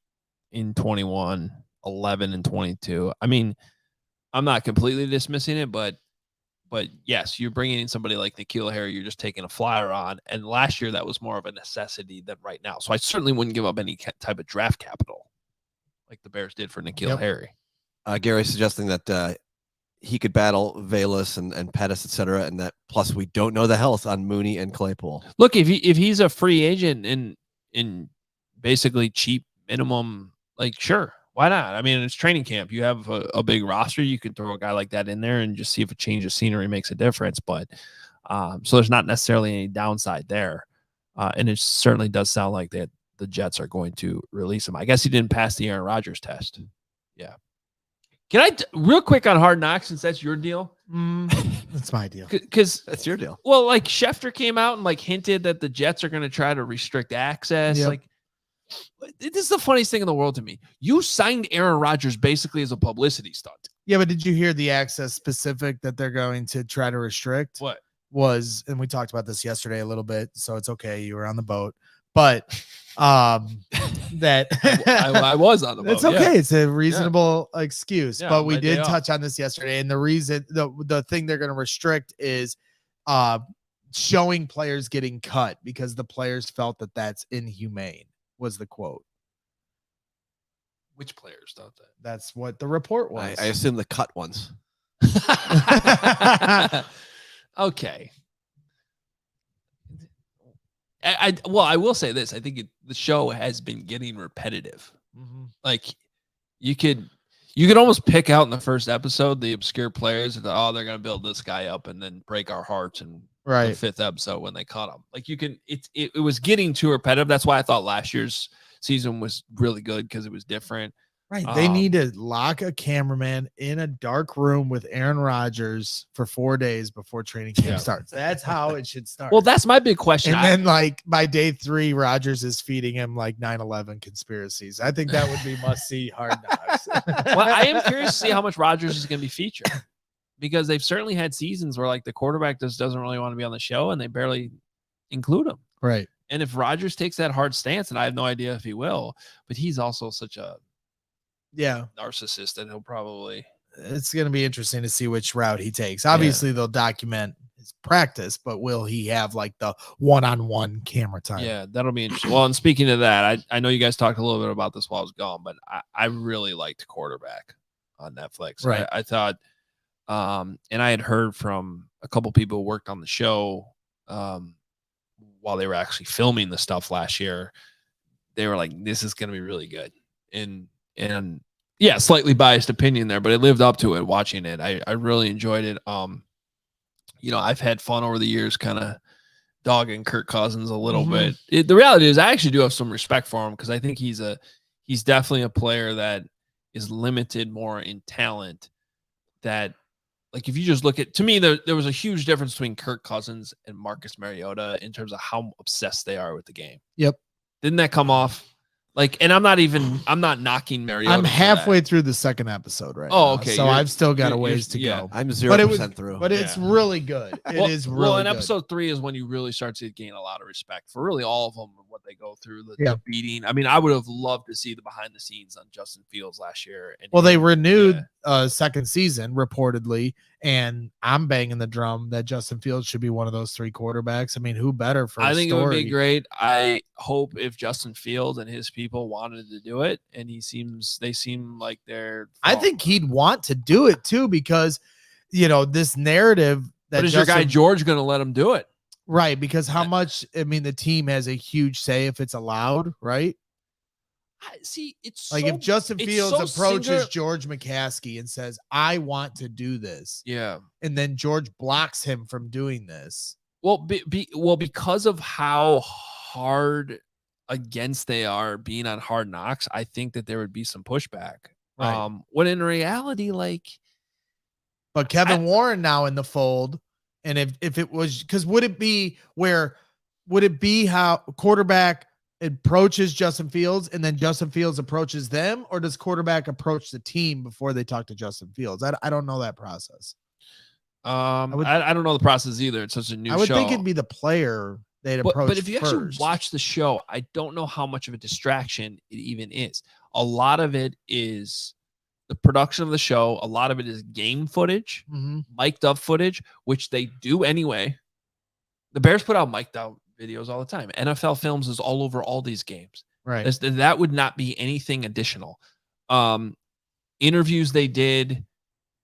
in 21, 11 in 22. I mean, I'm not completely dismissing it, but yes, you're bringing in somebody like N'Keal Harry, you're just taking a flyer on. And last year, that was more of a necessity than right now. So I certainly wouldn't give up any type of draft capital like the Bears did for N'Keal Harry. Gary's suggesting that he could battle Valus and Pettis, etc., and that plus we don't know the health on Mooney and Claypool. Look, if he's a free agent in basically cheap minimum, like, sure, why not? I mean, it's training camp. You have a big roster. You can throw a guy like that in there and just see if a change of scenery makes a difference. But so there's not necessarily any downside there. And it certainly does sound like that the Jets are going to release him. I guess he didn't pass the Aaron Rodgers test. Yeah. Can I real quick on Hard Knocks, since that's your deal? That's my deal. Because that's your deal. Well, like Schefter came out and like hinted that the Jets are going to try to restrict access. Yep. Like, this is the funniest thing in the world to me. You signed Aaron Rodgers basically as a publicity stunt. Yeah, but did you hear the access specific that they're going to try to restrict? What was, and we talked about this yesterday a little bit, so it's okay. You were on the boat, but that I was on the boat. It's okay. Yeah. It's a reasonable excuse, yeah, but we did touch on this yesterday. And the reason, the thing they're going to restrict is showing players getting cut because the players felt that that's inhumane, was the quote. Which players thought that? That's what the report was. I assume the cut ones. Okay. I will say this. I think the show has been getting repetitive. Mm-hmm. Like you could almost pick out in the first episode the obscure players and they're going to build this guy up and then break our hearts in the fifth episode when they caught him. Like it was getting too repetitive. That's why I thought last year's season was really good because it was different. Right. They need to lock a cameraman in a dark room with Aaron Rodgers for 4 days before training camp starts. That's how it should start. Well, that's my big question. And then, like, by day 3, Rodgers is feeding him like 9/11 conspiracies. I think that would be must-see Hard Knocks. Well, I am curious to see how much Rodgers is going to be featured because they've certainly had seasons where, like, the quarterback just doesn't really want to be on the show and they barely include him. Right. And if Rodgers takes that hard stance, and I have no idea if he will, but he's also such a narcissist and he'll probably, it's going to be interesting to see which route he takes. Obviously they'll document his practice, but will he have like the one-on-one camera time? Yeah, that'll be interesting. Well, and speaking of that, I know you guys talked a little bit about this while I was gone, but I really liked Quarterback on Netflix. Right. I thought, and I had heard from a couple people who worked on the show while they were actually filming the stuff last year. They were like, this is going to be really good. And yeah, slightly biased opinion there, but it lived up to it watching it. I really enjoyed it. I've had fun over the years kind of dogging Kirk Cousins a little bit. The reality is I actually do have some respect for him because I think he's definitely a player that is limited more in talent. That, like, if you just look at, to me, there was a huge difference between Kirk Cousins and Marcus Mariota in terms of how obsessed they are with the game. Yep. Didn't that come off? Like, and I'm not knocking Mariota. I'm halfway through the second episode right now. Okay. So I've still got a ways to go. I'm 0% through. But it's really good. It is really well, and good. episode 3 is when you really start to gain a lot of respect for really all of them, what what they go through, the Yeah. beating. I mean, I would have loved to see the behind the scenes on Justin Fields last year. And Well, they renewed second season reportedly, and I'm banging the drum that Justin Fields should be one of those 3 quarterbacks. I mean, who better for I a think story? it would be great. I hope if Justin Fields and his people wanted to do it, and they seem like they're. I think he'd want to do it too, because this narrative that But is your guy George going to let him do it? Right, because how much? I mean, the team has a huge say if it's allowed, right? See, it's Like if Justin it's Fields so approaches singular- George McCaskey and says, "I want to do this," Yeah. and then George blocks him from doing this. Well, because of how hard against they are being on Hard Knocks, I think that there would be some pushback. Right. When in reality, like, But Kevin Warren now in the fold, and if it was, because would it be how quarterback approaches Justin Fields and then Justin Fields approaches them, or does quarterback approach the team before they talk to Justin Fields? I don't know that process. I don't know the process either. It's such a new show. I would think it'd be the player they'd approach. But if you actually first. watch the show, I don't know how much of a distraction it even is. A lot of it is the production of the show. A lot of it is game footage, mic'd up footage, which they do anyway. The Bears put out mic'd out videos all the time. NFL Films is all over all these games. Right. That would not be anything additional. Interviews they did,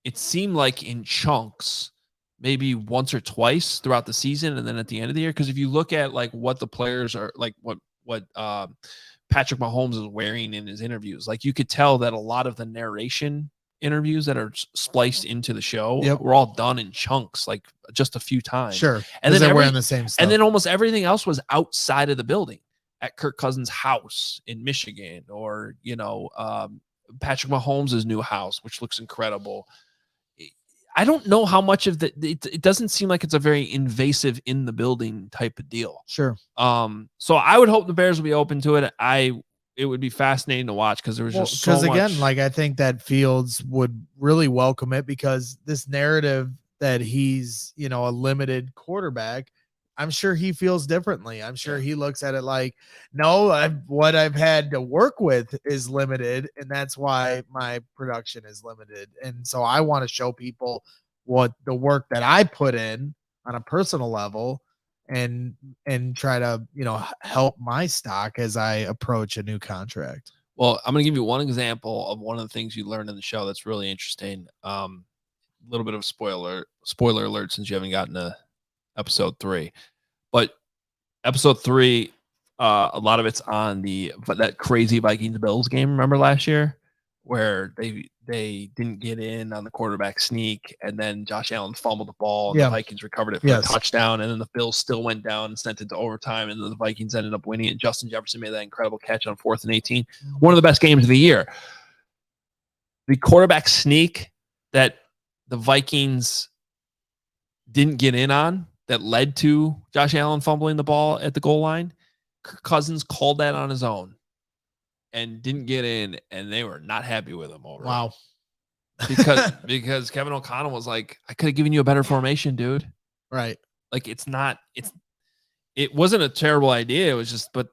it seemed like in chunks, maybe once or twice throughout the season, and then at the end of the year. Because if you look at like what the players are like, what Patrick Mahomes is wearing in his interviews, like you could tell that a lot of the narration interviews that are spliced into the show were all done in chunks, like just a few times. Sure. And then they're wearing the same stuff. And then almost everything else was outside of the building at Kirk Cousins' house in Michigan, or, Patrick Mahomes' new house, which looks incredible. I don't know how much of it doesn't seem like it's a very invasive in the building type of deal. Sure. So I would hope the Bears will be open to it. It would be fascinating to watch, because there was just so much. Because again, like I think that Fields would really welcome it, because this narrative that he's, a limited quarterback, I'm sure he feels differently. I'm sure he looks at it like, no, what I've had to work with is limited, and that's why my production is limited. And so I want to show people what the work that I put in on a personal level, and try to, help my stock as I approach a new contract. Well, I'm going to give you one example of one of the things you learned in the show that's really interesting. A little bit of spoiler alert, since you haven't gotten to episode 3, but episode 3, a lot of it's on that crazy Vikings Bills game. Remember last year where they didn't get in on the quarterback sneak, and then Josh Allen fumbled the ball, and the Vikings recovered it for a touchdown, and then the Bills still went down and sent it to overtime, and then the Vikings ended up winning, and Justin Jefferson made that incredible catch on 4th and 18. One of the best games of the year. The quarterback sneak that the Vikings didn't get in on, that led to Josh Allen fumbling the ball at the goal line, Kirk Cousins called that on his own and didn't get in, and they were not happy with him over Wow. it. Because Kevin O'Connell was like, I could have given you a better formation, dude. Right. Like it wasn't a terrible idea. It was just, but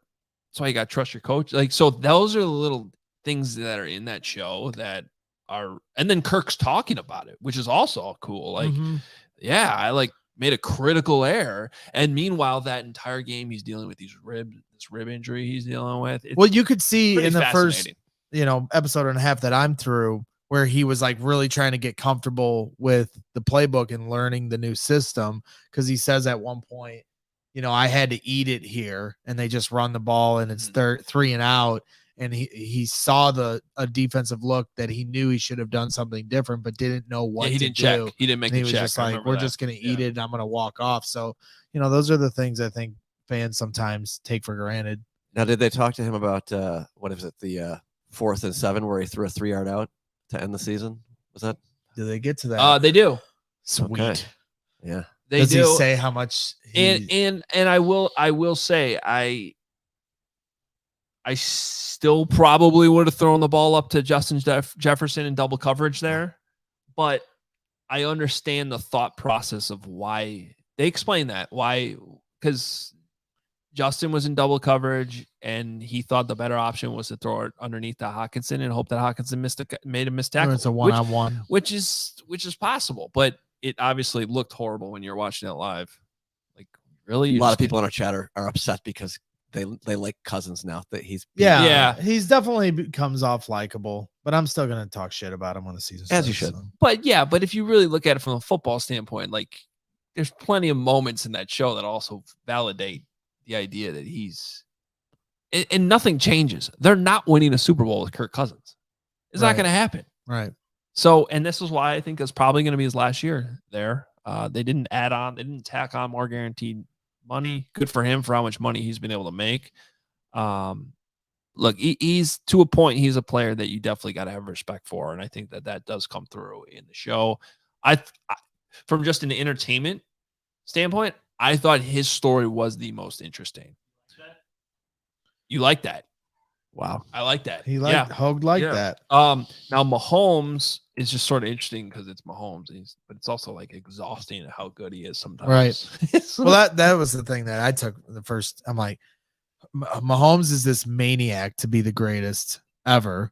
that's why you got to trust your coach. Like, so those are the little things that are in that show that are, and then Kirk's talking about it, which is also cool. Like, I made a critical error, and meanwhile that entire game he's dealing with this rib injury he's dealing with. Well, you could see in the first episode and a half that I'm through, where he was like really trying to get comfortable with the playbook and learning the new system, because he says at one point, I had to eat it here, and they just run the ball and it's 3 and out. And he saw a defensive look that he knew he should have done something different, but didn't know what he to didn't do. check. He didn't make and the he check. was just like, we're just going to eat it, and I'm going to walk off. So, those are the things I think fans sometimes take for granted. Now, did they talk to him about what is it, the 4th and 7 where he threw a 3-yard out to end the season? Was that? Do they get to that? They do. Sweet. Okay. Yeah. Does he say how much? And I will say I still probably would have thrown the ball up to Justin Jefferson in double coverage there, but I understand the thought process of why they explain that. Why? Because Justin was in double coverage, and he thought the better option was to throw it underneath to Hawkinson and hope that Hawkinson made a missed tackle. It's a one-on-one, which is possible, but it obviously looked horrible when you're watching it live. Like, really, a lot of people in our chat are upset because they like Cousins now that he's he's definitely comes off likable, but I'm still gonna talk shit about him on the season as you should. So. But if you really look at it from a football standpoint, like there's plenty of moments in that show that also validate the idea that he's and nothing changes. They're not winning a Super Bowl with Kirk Cousins. It's not going to happen. Right. So, and this is why I think it's probably going to be his last year there. They didn't tack on more guaranteed money. Good for him for how much money he's been able to make. Look, he's to a point, he's a player that you definitely got to have respect for. And I think that does come through in the show. From just an entertainment standpoint, I thought his story was the most interesting. You like that? Wow. I like that. Hoge liked that. Now Mahomes is just sort of interesting because it's Mahomes, but it's also like exhausting how good he is sometimes. Right. Well, that was the thing that I took the first. I'm like, Mahomes is this maniac to be the greatest ever.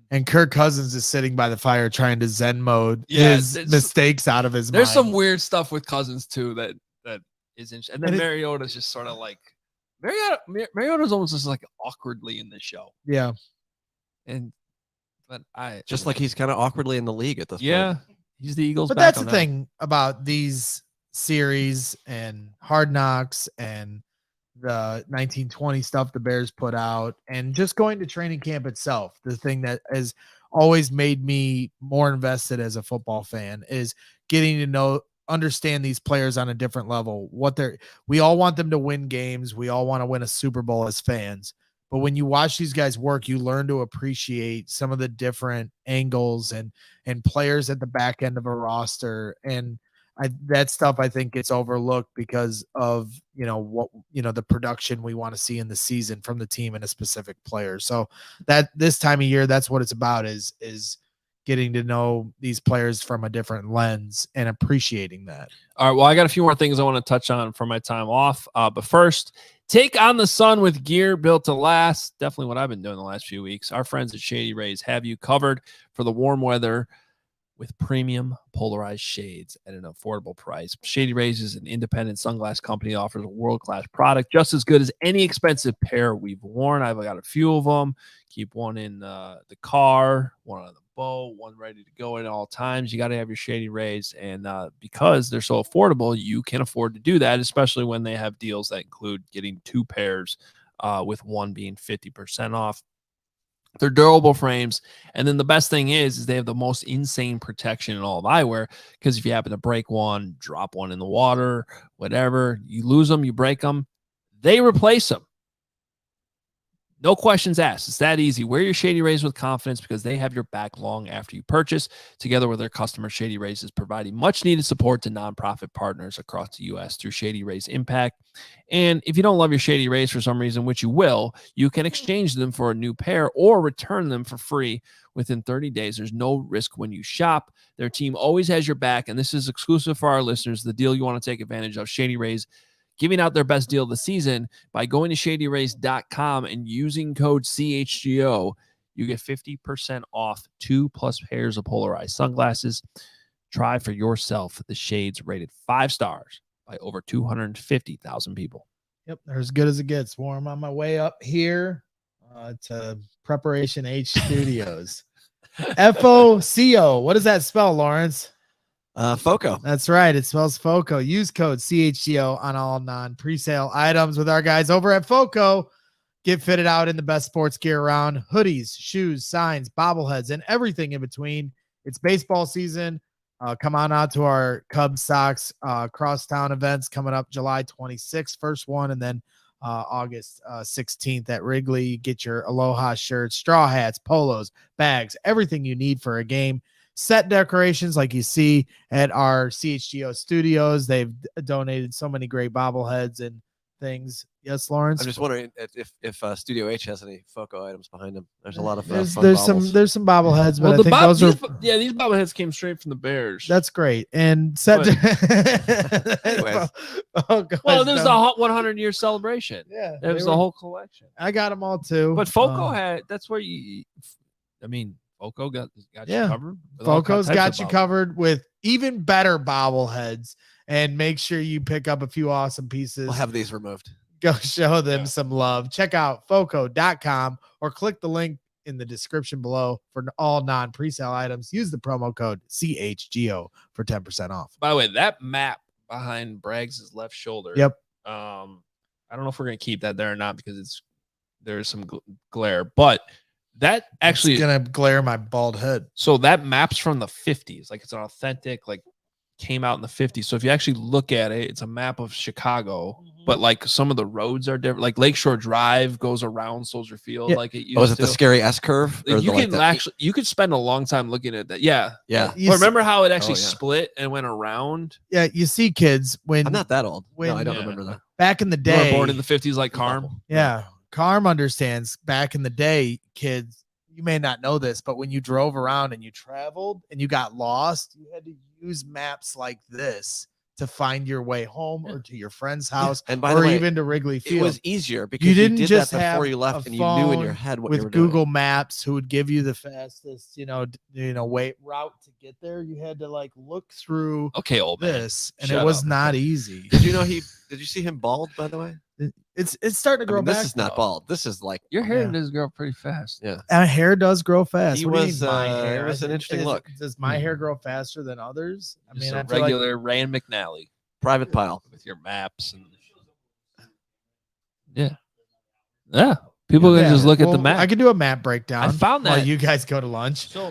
And Kirk Cousins is sitting by the fire trying to Zen mode his mistakes out of his mind. There's some weird stuff with Cousins too that is interesting. And then Mariota's just sort of like Mariota's almost just like awkwardly in this show. Yeah. But like he's kind of awkwardly in the league at this point. Yeah. He's the Eagles. But that's the thing about these series and Hard Knocks and the 1920 stuff the Bears put out and just going to training camp itself. The thing that has always made me more invested as a football fan is getting to understand these players on a different level. We all want them to win games. We all want to win a Super Bowl as fans. But when you watch these guys work, you learn to appreciate some of the different angles and players at the back end of a roster. And that stuff I think gets overlooked because of, the production we want to see in the season from the team and a specific player. So that this time of year, that's what it's about is getting to know these players from a different lens and appreciating that. All right. Well, I got a few more things I want to touch on for my time off. But first, take on the sun with gear built to last. Definitely what I've been doing the last few weeks. Our friends at Shady Rays have you covered for the warm weather with premium polarized shades at an affordable price. Shady Rays is an independent sunglass company that offers a world-class product just as good as any expensive pair we've worn. I've got a few of them. Keep one in the car, one on the boat, one ready to go at all times. You got to have your Shady Rays, and because they're so affordable, you can afford to do that, especially when they have deals that include getting 2 pairs with one being 50% off. They're durable frames, and then the best thing is they have the most insane protection in all of eyewear, because if you happen to break one, drop one in the water, whatever, you lose them, you break them, they replace them. No questions asked. It's that easy. Wear your Shady Rays with confidence because they have your back long after you purchase. Together with their customers, Shady Rays is providing much-needed support to nonprofit partners across the U.S. through Shady Rays Impact. And if you don't love your Shady Rays for some reason, which you will, you can exchange them for a new pair or return them for free within 30 days. There's no risk when you shop. Their team always has your back, and this is exclusive for our listeners. The deal you want to take advantage of, Shady Rays giving out their best deal of the season by going to shadyrays.com and using code CHGO. You get 50% off 2+ pairs of polarized sunglasses. Try for yourself the shades rated 5 stars by over 250,000 people. Yep, they're as good as it gets. Warm on my way up here to Preparation H Studios. FOCO. What does that spell, Lawrence? FOCO. That's right. It spells FOCO. Use code CHGO on all non-presale items with our guys over at FOCO. Get fitted out in the best sports gear around. Hoodies, shoes, signs, bobbleheads, and everything in between. It's baseball season. Come on out to our Cubs Sox crosstown events coming up July 26th, first one, and then August 16th at Wrigley. Get your Aloha shirts, straw hats, polos, bags, everything you need for a game. Set decorations like you see at our CHGO studios. They've donated so many great bobbleheads and things. Yes, Lawrence. I'm just wondering if Studio H has any Foco items behind him. There's a lot of fun there's bobbles. some bobbleheads, but Well, I think those are these bobbleheads came straight from the Bears. that's great. And set Anyways. Well, there's the 100-year celebration. Yeah, There was the whole collection. I got them all too. But Foco had that's where Foco got Yeah. you covered. with all Foco's types got of you bobbleheads. covered with even better bobbleheads, and make sure you pick up a few awesome pieces. We'll have these removed. Go show them some love. Check out foco.com or click the link in the description below for all non-presale items. Use the promo code CHGO for 10% off. By the way, that map behind Braggs' left shoulder. Yep. I don't know if we're gonna keep that there or not because there's some glare, but that actually It's gonna glare my bald head. so that map's from the 50s. Like it's an authentic, like came out in the 50s. So if you actually look at it, it's a map of Chicago, but like some of the roads are different. Like Lakeshore Drive goes around Soldier Field, Yeah. like it used Oh, is it to. the scary S curve? Like, you can actually you could spend a long time looking at that. Yeah. Yeah. You Well, remember how it actually yeah. split and went around? Yeah, you see kids when I'm not that old. when- No, I don't Yeah. remember that. back in the You were day. born in the 50s like Carm. Yeah, Carm understands. Back in the day, kids, you may not know this, but when you drove around and you traveled and you got lost, you had to use maps like this to find your way home or to your friend's house And by the or way, even to Wrigley it Field. was easier because You you didn't did just that have before you left a and you knew in your phone head what you were with doing. Google Maps, who would give you the fastest, route to get there. You had to like look through Okay, old man. this, and Shut it was up. not easy. Did you see him bald, by the way? It's starting to I grow mean, back. this is not though. bald. This is like Your hair Yeah. does grow pretty fast. yeah. Hair does grow fast. He What do you was, mean, my it hair? was an interesting look. Does my hair grow faster than others? I Just mean, a I feel like regular Rand McNally Private pile. with your maps and yeah. People can Yeah, just look at the well, map. I can do a map breakdown. I found while that. you guys go to lunch. So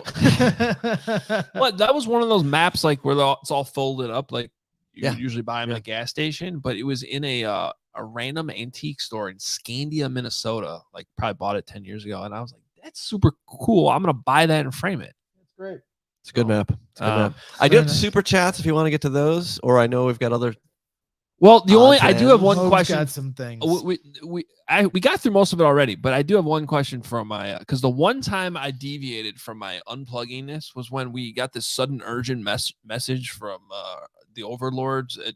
what? That was one of those maps like where it's all folded up, like you Yeah. would usually buy them at a gas station, but it was in a random antique store in Scandia, Minnesota. Like probably bought it 10 years ago, and I was like, "That's super cool. I'm gonna buy that and frame it." That's great. It's a good map. It's a good Um, map. I do very have nice. super chats if you want to get to those, or I know we've got other. Well, the only Odds I and do have one Hoge's question. got some things. We got through most of it already, but I do have one question from my because the one time I deviated from my unplugging was when we got this sudden urgent message from the overlords at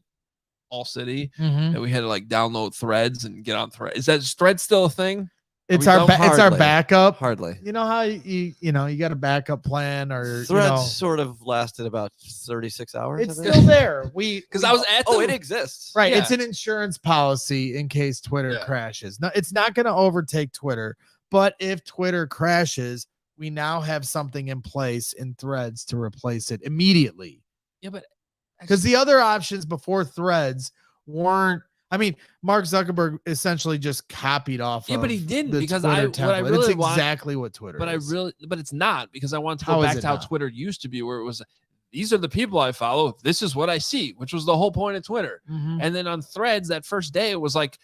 ALLCITY Mhm. that we had to like download threads and get on thread. Is that thread still a thing? It's we our don't it's our hardly. backup. Hardly. You know how you got a backup plan or Threads sort of lasted about 36 hours. it's I think. still there. Because I was at Oh, the- it exists. Right. Yeah. It's an insurance policy in case Twitter Yeah. crashes. No, it's not going to overtake Twitter, but if Twitter crashes, we now have something in place in Threads to replace it immediately. Yeah, but Because the other options before Threads weren't. I mean, Mark Zuckerberg essentially just copied off. Yeah, of but he didn't, the because Twitter what I template. really it's want- exactly what Twitter. but is. it's not because I want to How go is back it to how not? Twitter used to be, where it was these are the people I follow. This is what I see, which was the whole point of Twitter. Mhm. And then on Threads, that first day, it was like,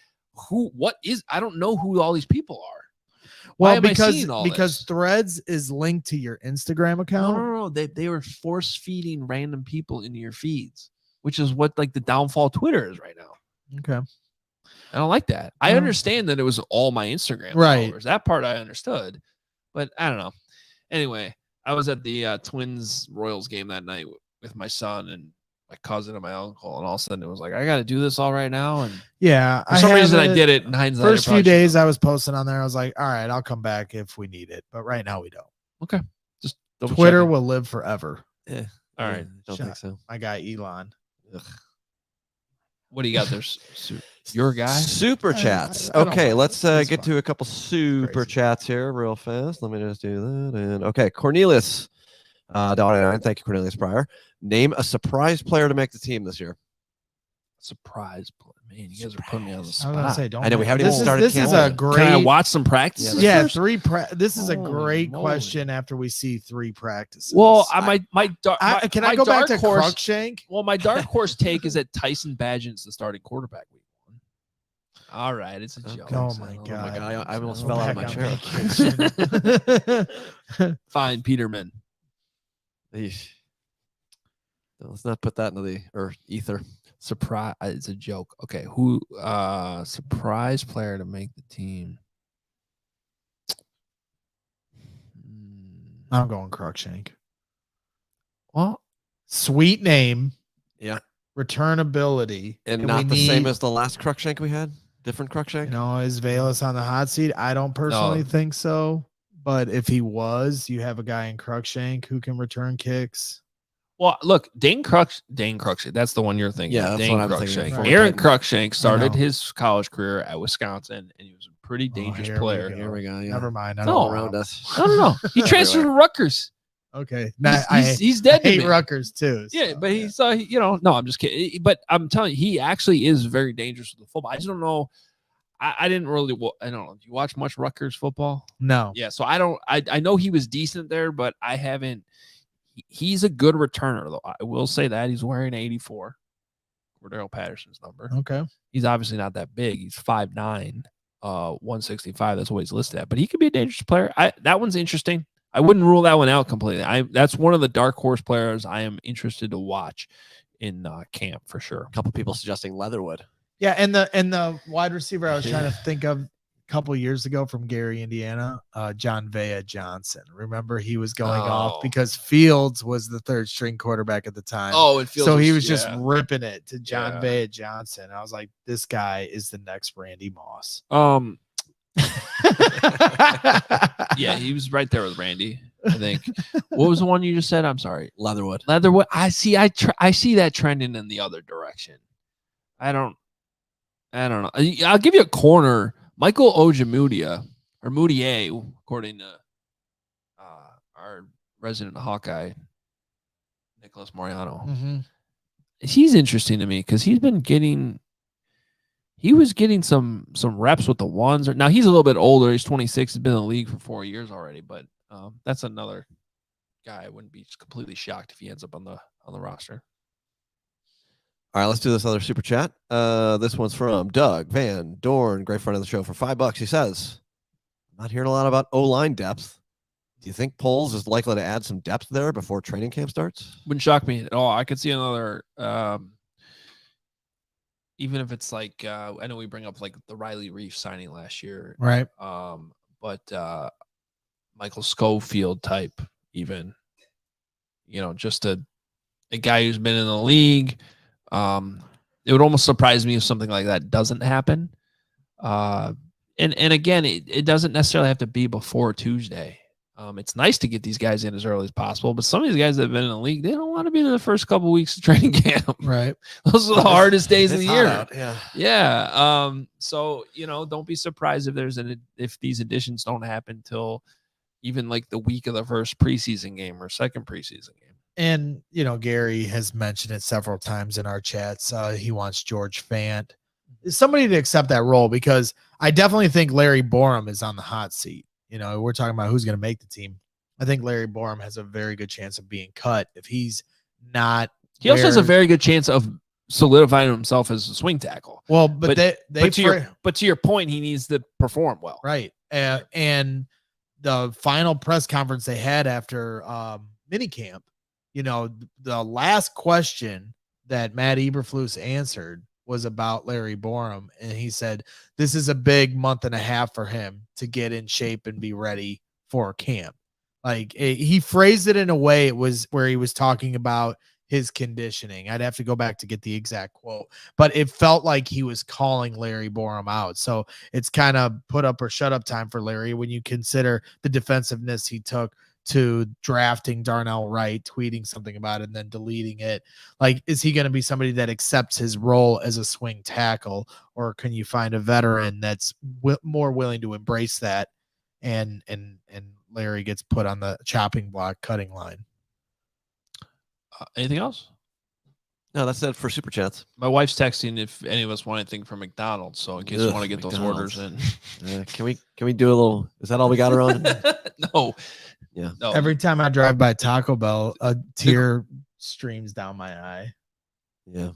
I don't know who all these people are. Why Well, am I because seeing all because this? Threads is linked to your Instagram No, account. no, no. They were force feeding random people into your feeds, which is what like the downfall of Twitter is right now. Okay. I don't like that. I No. understand that it was all my Instagram Right. followers. That part I understood, but I don't know. Anyway, I was at the Twins Royals game that night with my son and my cousin and my uncle, and all of a sudden it was like, I got to do this all right now. And Yeah. for some reason, I haven't- did it. In hindsight, I First few probably days I was posting on there. I was like, all right, I'll come back if we need it. But right now we don't. should've- just double Twitter checking. will live forever. All right. Don't Shut think so. My guy Elon. What do you got there? Your guy? Super I- chats. I don't Okay, mind. let's It's get fine. to a couple super Crazy. chats here real fast. Let me just do that. And okay, Cornelius, $1.99. Thank you, Cornelius Pryor. Name a surprise player to make the team this year. Surprise. Man, you guys are putting me on the I was spot. gonna say, don't. I know, we haven't even this is- started This is camp a yet. great. Can I watch some practices? Yeah, first? This is a Holy great moly. question after we see 3 practices. Well, my can I go back to horse? Cruikshank? Well, my dark horse take is that Tyson Bagent's the starting quarterback week 1. All right, it's a joke. Oh son. my Oh God. God, I almost Go fell out of back my on chair. vacation. Fine, Peterman. Eesh. Let's not put that into the ether. Surprise! It's a joke. Okay, who? Surprise player to make the team. I'm going Cruikshank. Well, sweet name. Yeah. Returnability. And not the same as the last Cruikshank we had? Different Cruikshank? You know, is Velas on the hot seat? I don't personally think so. But if he was, you have a guy in Cruikshank who can return kicks. Well, look, Dane Cruikshank. That's the one you're thinking. Yeah, that's Dane what I'm Cruikshank. thinking. Right. Aaron Cruikshank started his college career at Wisconsin, and he was a pretty Oh, dangerous here player. Here we go. Yeah. Never mind. I No. don't All know. around us. No. He transferred to Rutgers. Okay. He's dead I to hate me. Rutgers too. Yeah, so, but he's no, I'm just kidding. But I'm telling you, he actually is very dangerous with the football. I just don't know. I didn't really. I don't know. Do you watch much Rutgers football? no. Yeah, so I don't. I know he was decent there, but I haven't. He's a good returner, though. I will say that he's wearing 84, Cordero Patterson's number. Okay. He's obviously not that big. He's 5'9", 165. That's what he's listed at. But he could be a dangerous player. That one's interesting. I wouldn't rule that one out completely. That's one of the dark horse players I am interested to watch in camp for sure. A couple people suggesting Leatherwood. Yeah, and the wide receiver I was trying to think of a couple years ago from Gary, Indiana, John Vea Johnson. Remember, he was going off because Fields was the third string quarterback at the time. Oh, it feels so he was just ripping it to John Vea Johnson. I was like, this guy is the next Randy Moss. Yeah, he was right there with Randy, I think. What was the one you just said? I'm sorry. Leatherwood. I see that trending in the other direction. I don't know. I'll give you a corner. Michael Ojemudia, or Moutier, according to our resident Hawkeye, Nicholas Moriano. Mm-hmm. He's interesting to me because he was getting some reps with the ones. Now he's a little bit older. He's 26. He's been in the league for 4 years already. But that's another guy. I wouldn't be completely shocked if he ends up on the roster. All right, let's do this other super chat. This one's from Doug Van Dorn, great friend of the show, for $5. He says, "I'm not hearing a lot about O-line depth. Do you think Poles is likely to add some depth there before training camp starts?" Wouldn't shock me at all. I could see another. Even if it's like I know we bring up like the Riley Reef signing last year, Right. But Michael Schofield type, even, just a guy who's been in the league. It would almost surprise me if something like that doesn't happen. And again, it doesn't necessarily have to be before Tuesday. It's nice to get these guys in as early as possible, but some of these guys that have been in the league, they don't want to be in the first couple of weeks of training camp. Right. Those are the hardest days of the year. Out, Yeah. So, don't be surprised if these additions don't happen till even like the week of the first preseason game or second preseason game. And, Gary has mentioned it several times in our chats. He wants George Fant, somebody to accept that role, because I definitely think Larry Borum is on the hot seat. We're talking about who's going to make the team. I think Larry Borum has a very good chance of being cut if he's not. He also has a very good chance of solidifying himself as a swing tackle. Well, but to your point, he needs to perform well. Right. And the final press conference they had after minicamp, the last question that Matt Eberflus answered was about Larry Borum, and he said this is a big month and a half for him to get in shape and be ready for camp. Like, he phrased it in a way it was where he was talking about his conditioning. I'd have to go back to get the exact quote, but it felt like he was calling Larry Borum out. So it's kind of put up or shut up time for Larry when you consider the defensiveness he took to drafting Darnell Wright, tweeting something about it and then deleting it. Like, is he going to be somebody that accepts his role as a swing tackle, or can you find a veteran that's more willing to embrace that, and Larry gets put on the chopping block, cutting line? Anything else? No, that's it for super chats. My wife's texting if any of us want anything from McDonald's, so in case you want to get McDonald's. those orders in. Can we do a little? Is that all we got around? No. Yeah. No. Every time I drive by Taco Bell, a tear streams down my eye. Yeah,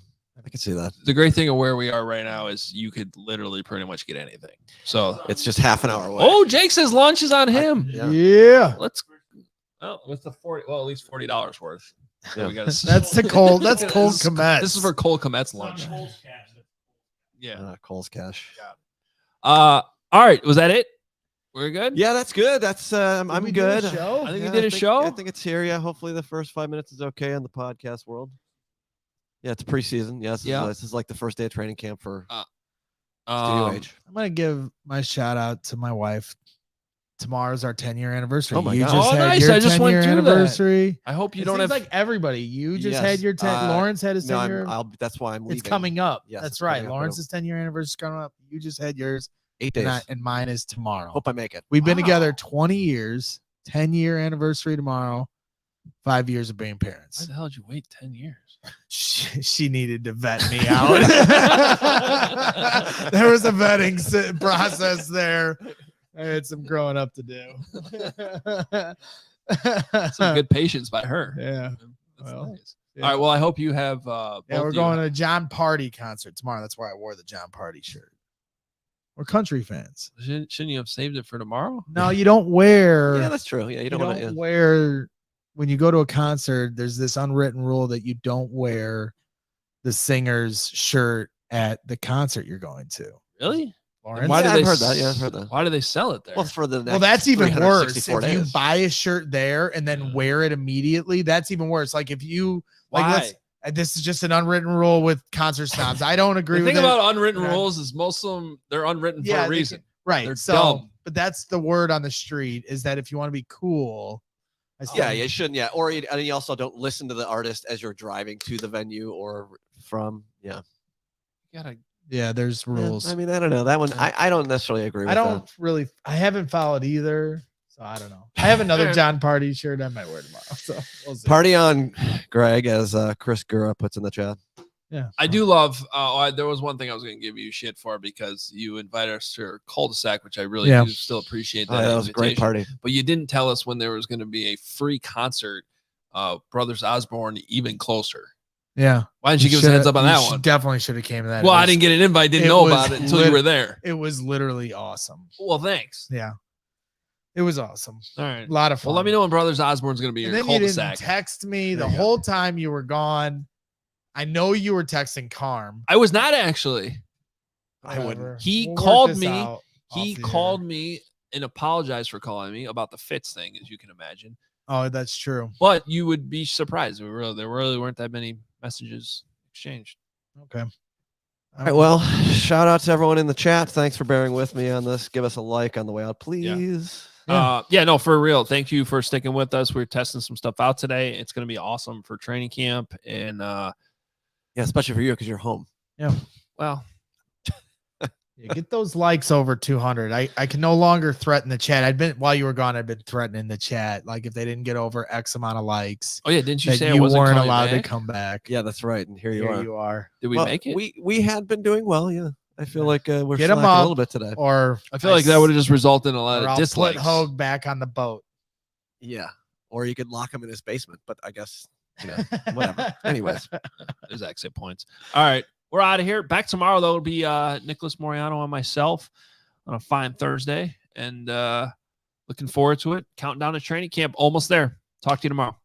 I can see that. The great thing of where we are right now is you could literally pretty much get anything. So It's just half an hour away. oh, Jake says lunch is on him. Yeah. Yeah. Let's. Oh, what's the 40? Well, at least $40 worth. So we gotta, That's the Cole. That's Cole Kmet. This is for Cole Kmet's lunch. Yeah. Cole's cash. All right. Was that it? We're good. Yeah, that's good. That's I'm we do a good. show? I think we did a show. I think it's here. Yeah. Hopefully the first 5 minutes is okay in the podcast world. Yeah, it's preseason. Yes. Yeah. This is like the first day of training camp for Studio H. I'm gonna give my shout out to my wife. Tomorrow's our 10-year anniversary. Oh my you God. just Oh, had nice. your I just went 10-year through that. anniversary. I hope you It don't seems have like everybody. You just Yes. had your 10. Lawrence had his No, 10-year. that's why I'm leaving. It's coming up. Yes, That's it's right. coming up. Lawrence's 10-year anniversary is coming up. You just had yours, 8 days. and mine is tomorrow. Hope I make it. We've been Wow. together 20 years. 10-year anniversary tomorrow. 5 years of being Why parents. the hell did you wait 10 years? She needed to vet me out. There was a vetting process there. I had some growing up to do. Some good patience by her. Yeah. That's Well, nice. yeah. All right. Well, I hope you have. Yeah, both we're of you going to a John Party concert tomorrow. That's why I wore the John Party shirt. We're country fans. Shouldn't you have saved it for tomorrow? No, you don't wear. Yeah, that's true. Yeah, you don't want to. wear when you go to a concert. There's this unwritten rule that you don't wear the singer's shirt at the concert you're going to. Really? Lawrence? Why do Yeah, they I've heard s- that. Yeah, I've heard that. Why do they sell it there? Well, for the next Well, that's even worse. If 364 you days. buy a shirt there and then wear it immediately, that's even worse. Like if you like, Why? this is just an unwritten rule with concert snobs. I don't agree The with thing it. about unwritten Yeah. rules is most of them they're unwritten for Yeah, a reason. Right. They're So, dumb. but that's the word on the street is that if you want to be cool, Yeah, you shouldn't. Yeah, or and you also don't listen to the artist as you're driving to the venue or from. Yeah, You gotta. yeah, there's rules. I mean, I don't know that one. I don't necessarily agree. I with don't really. I haven't followed either, so I don't know. I have another John Party shirt I might wear tomorrow. So we'll see. Party on, Greg, as Chris Gura puts in the chat. Yeah, I do love. There was one thing I was going to give you shit for because you invited us to your cul-de-sac, which I really Yeah. do still appreciate. Oh, that was a great invitation. party. But you didn't tell us when there was going to be a free concert. Brothers Osborne, even closer. Yeah. Why didn't you give us a heads up on that one? Definitely should have came to that. Well, It I was- didn't get an invite. Didn't it know was about it until you were there. It was literally awesome. Well, thanks. Yeah, it was awesome. All right. A lot of fun. Well, let me know when Brothers Osborne's going to be And your then you didn't cul-de-sac. text me the There you go. whole time you were gone. I know you were texting Carm. I was not actually. I wouldn't. Whatever. He We'll work called this me. out He off the called air. me and apologized for calling me about the Fitz thing, as you can imagine. Oh, that's true. But you would be surprised. There really weren't that many messages exchanged. Okay. All right. Well, shout out to everyone in the chat. Thanks for bearing with me on this. Give us a like on the way out, please. No, for real. Thank you for sticking with us. We're testing some stuff out today. It's going to be awesome for training camp. And Yeah, especially for you because you're home. well, Yeah, get those likes over 200. I can no longer threaten the chat. While you were gone, I've been threatening the chat. Like if they didn't get over X amount of likes, oh yeah, didn't you that say I you wasn't weren't coming allowed back? to come back. Yeah, that's right. And here you Here are. you are. Did we Well, make it? We had been doing well. Yeah, I feel like we're Get 'em slacking a up. little bit today. Or I feel like that would have just resulted in a lot or of I'll put dislikes. Hoge back on the boat. Yeah, or you could lock him in his basement. But I guess whatever. Anyways, There's exit points. All right, we're out of here. Back tomorrow though. It'll be Nicholas Moriano and myself on a fine Thursday, and looking forward to it. Counting down to training camp. Almost there. Talk to you tomorrow.